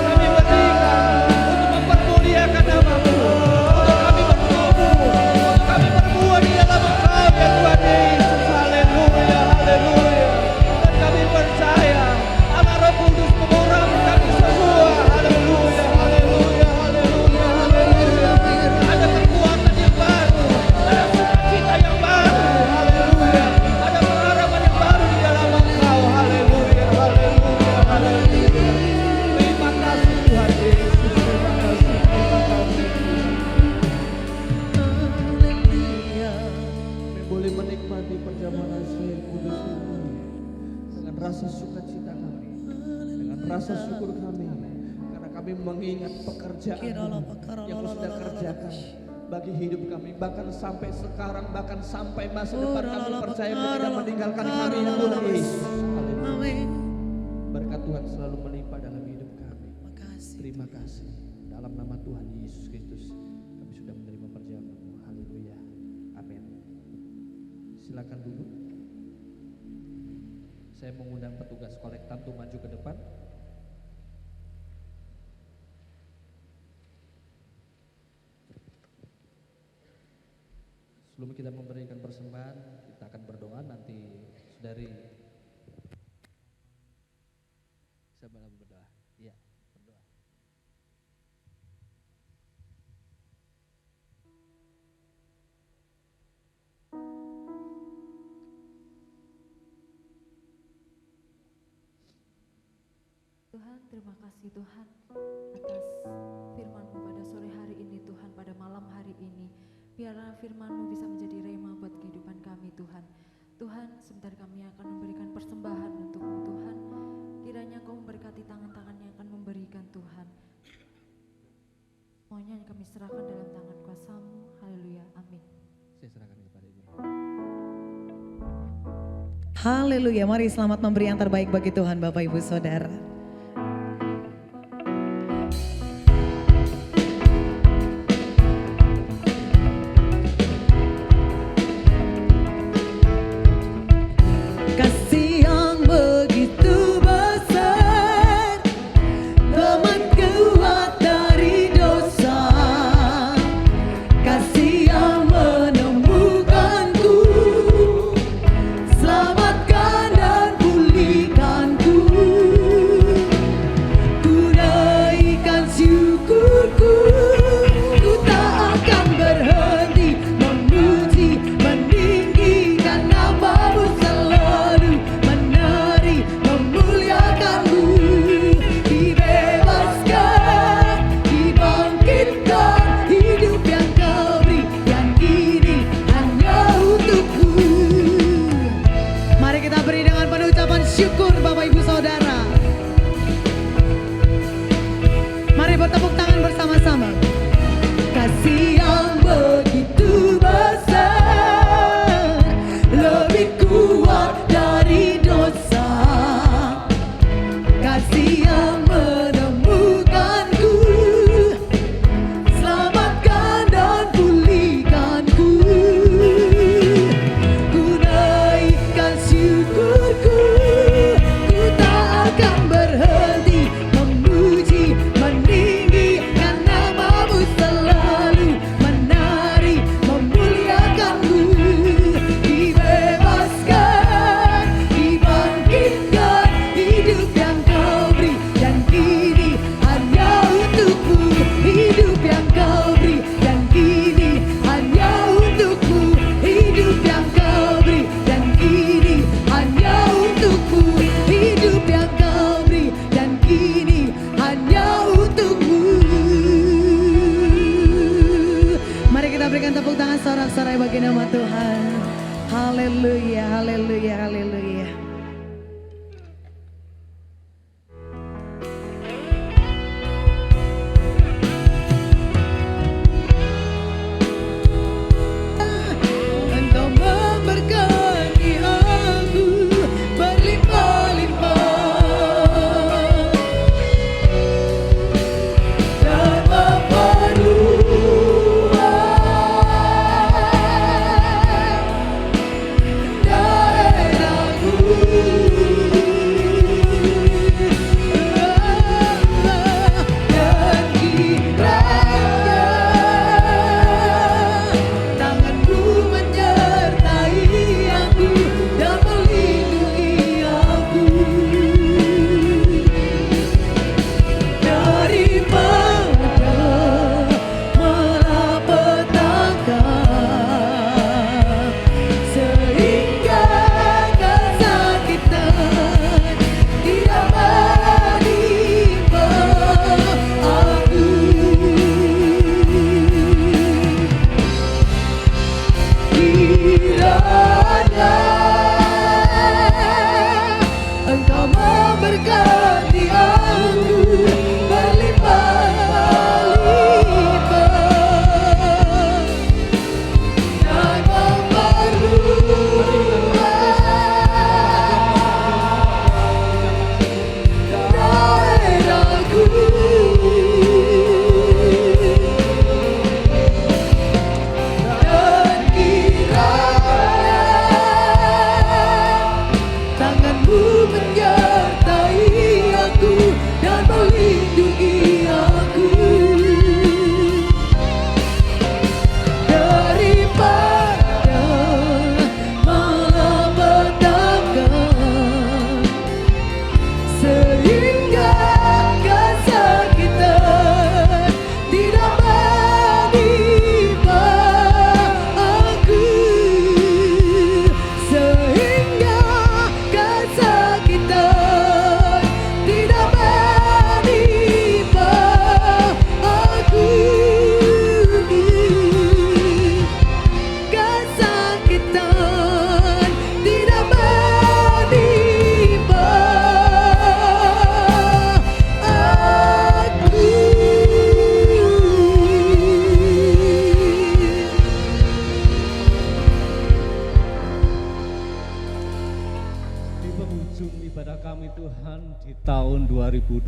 kami berikan untuk mempermuliakan nama-Mu, untuk kami bertumbuh, untuk kami berbuah di dalam Engkau ya Tuhan Yesus. Haleluya, haleluya. Dan kami percaya Allah Roh Kudus mengurapi kami semua. Haleluya, haleluya, haleluya, haleluya. Ada kekuatan yang baru, ada sukacita yang baru. Haleluya. Ada pengharapan yang baru di dalam Engkau. Haleluya, haleluya, haleluya. Terima kasih Tuhan Yesus, terima kasih, terima kasih. Kami boleh menikmati perjamuan yang kudus ini dengan rasa sukacita kami, dengan rasa syukur kami, karena kami mengingat pekerjaan yang Kau sudah kerjakan bagi hidup kami, bahkan sampai sekarang, bahkan sampai masa depan. Kami percaya Kau tidak meninggalkan kami ya Tuhan Yesus. Haleluya. Amin. Berkat Tuhan selalu melimpah dalam hidup kami. Makasih. Terima kasih. Dalam nama Tuhan Yesus Kristus kami sudah menerima perjamuan-Mu. Haleluya. Amin. Silakan duduk. Saya mengundang petugas kolektan untuk maju ke depan. Sebelum kita memberikan persembahan, kita akan berdoa. Nanti saudari saya berdoa. Iya, berdoa. Tuhan, terima kasih Tuhan atas firman-Mu pada sore hari ini Tuhan, pada malam hari ini. Biarlah firman-Mu bisa menjadi rema buat kehidupan kami Tuhan. Tuhan, sebentar kami akan memberikan persembahan untuk-Mu Tuhan. Kiranya Kau memberkati tangan-tangan yang akan memberikan Tuhan. Semuanya kami serahkan dalam tangan kuasa-Mu. Haleluya. Haleluya, mari selamat memberi yang terbaik bagi Tuhan Bapak Ibu Saudara. Kasih yang begitu besar, teman kuat dari dosa. Kasih yang menemukanku, selamatkan dan pulihkanku. Ku naikkan syukurku, ku tak akan berhenti memuji, meninggikan nama-Mu selalu, menari, memuliakan-Mu. Dibebaskan, dibangkitkan, hidup yang Kau beri, yang kini hanya untuk-Mu. Mari kita beri dengan penuh ucapan syukur Bapak Ibu Saudara. Mari bertepuk tangan bersama-sama. Kasih yang begitu besar, lebih kuat dari dosa. Kasih yang menemukanku, selamatkan dan pulihkanku. Ku naikkan syukurku, ku tak akan berhenti memuji, meninggikan nama-Mu selalu, menari, memuliakan-Mu. Dibebaskan, dibangkitkan, hidup yang Kau beri, dan kini hanya untuk-Mu. Hidup yang Kau beri, dan kini hanya untuk-Mu. Hidup yang Kau beri, dan kini hanya untuk-Mu. Hidup yang Kau beri, dan kini hanya untuk-Mu. Mari kita berikan tepuk tangan sorak-sorai bagi nama Tuhan. Haleluya, haleluya, haleluya. Engkau memberkati aku berlimpah-limpah dan memperluas daerahku. kami Tuhan di tahun 2022.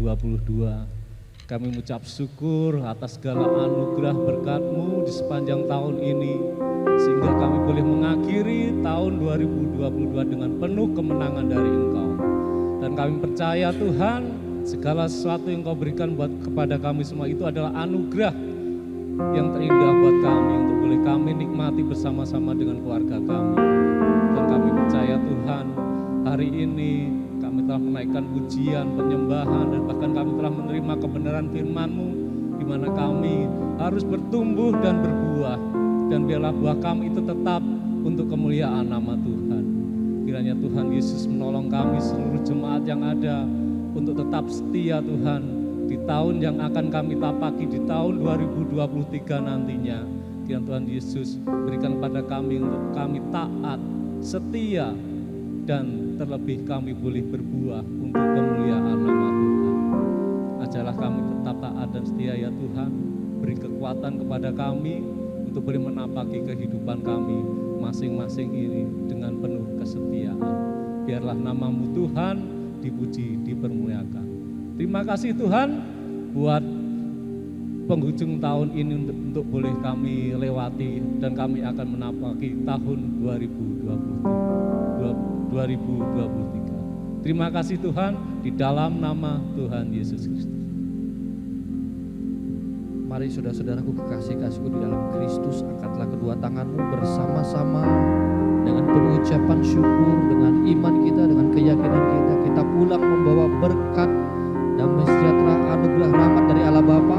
Kami mengucap syukur atas segala anugerah berkat-Mu di sepanjang tahun ini, sehingga kami boleh mengakhiri tahun 2022 dengan penuh kemenangan dari Engkau. Dan kami percaya Tuhan, segala sesuatu yang Kau berikan kepada kami semua itu adalah anugerah yang terindah buat kami, untuk boleh kami nikmati bersama-sama dengan keluarga kami. Dan kami percaya Tuhan, hari ini kami telah menaikkan pujian, penyembahan, dan bahkan kami telah menerima kebenaran firman-Mu, di mana kami harus bertumbuh dan berbuah, dan biarlah buah kami itu tetap untuk kemuliaan nama Tuhan. Kiranya Tuhan Yesus menolong kami seluruh jemaat yang ada untuk tetap setia Tuhan di tahun yang akan kami tapaki, di tahun 2023 nantinya. Kiranya Tuhan Yesus berikan pada kami untuk kami taat, setia, dan terlebih kami boleh berbuah untuk kemuliaan nama Tuhan. Ajarlah kami tetap taat dan setia ya Tuhan. Beri kekuatan kepada kami untuk boleh menapaki kehidupan kami masing-masing ini dengan penuh kesetiaan. Biarlah nama-Mu Tuhan dipuji, dipermuliakan. Terima kasih Tuhan buat penghujung tahun ini untuk boleh kami lewati, dan kami akan menapaki tahun 2023. Terima kasih Tuhan, di dalam nama Tuhan Yesus Kristus. Mari saudara-saudaraku kekasih-kasihku di dalam Kristus, angkatlah kedua tanganmu bersama-sama dengan pengucapan syukur, dengan iman kita, dengan keyakinan kita. Kita pulang membawa berkat, damai sejahtera, anugerah rahmat dari Allah Bapa,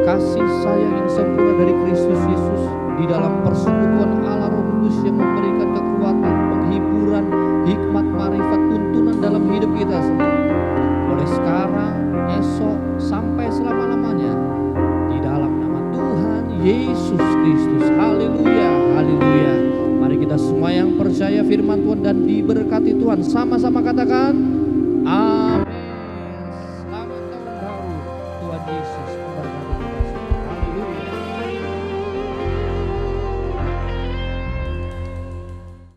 kasih sayang yang sempurna dari Kristus Yesus, di dalam persekutuan Allah Roh Kudus yang memberikan kekuatan, penghiburan, hikmat, marifat, tuntunan dalam hidup kita semua. Mulai sekarang, esok, sampai selama-lamanya, di dalam nama Tuhan Yesus Kristus. Haleluya, haleluya. Mari kita semua yang percaya firman Tuhan dan diberkati Tuhan sama-sama katakan amin.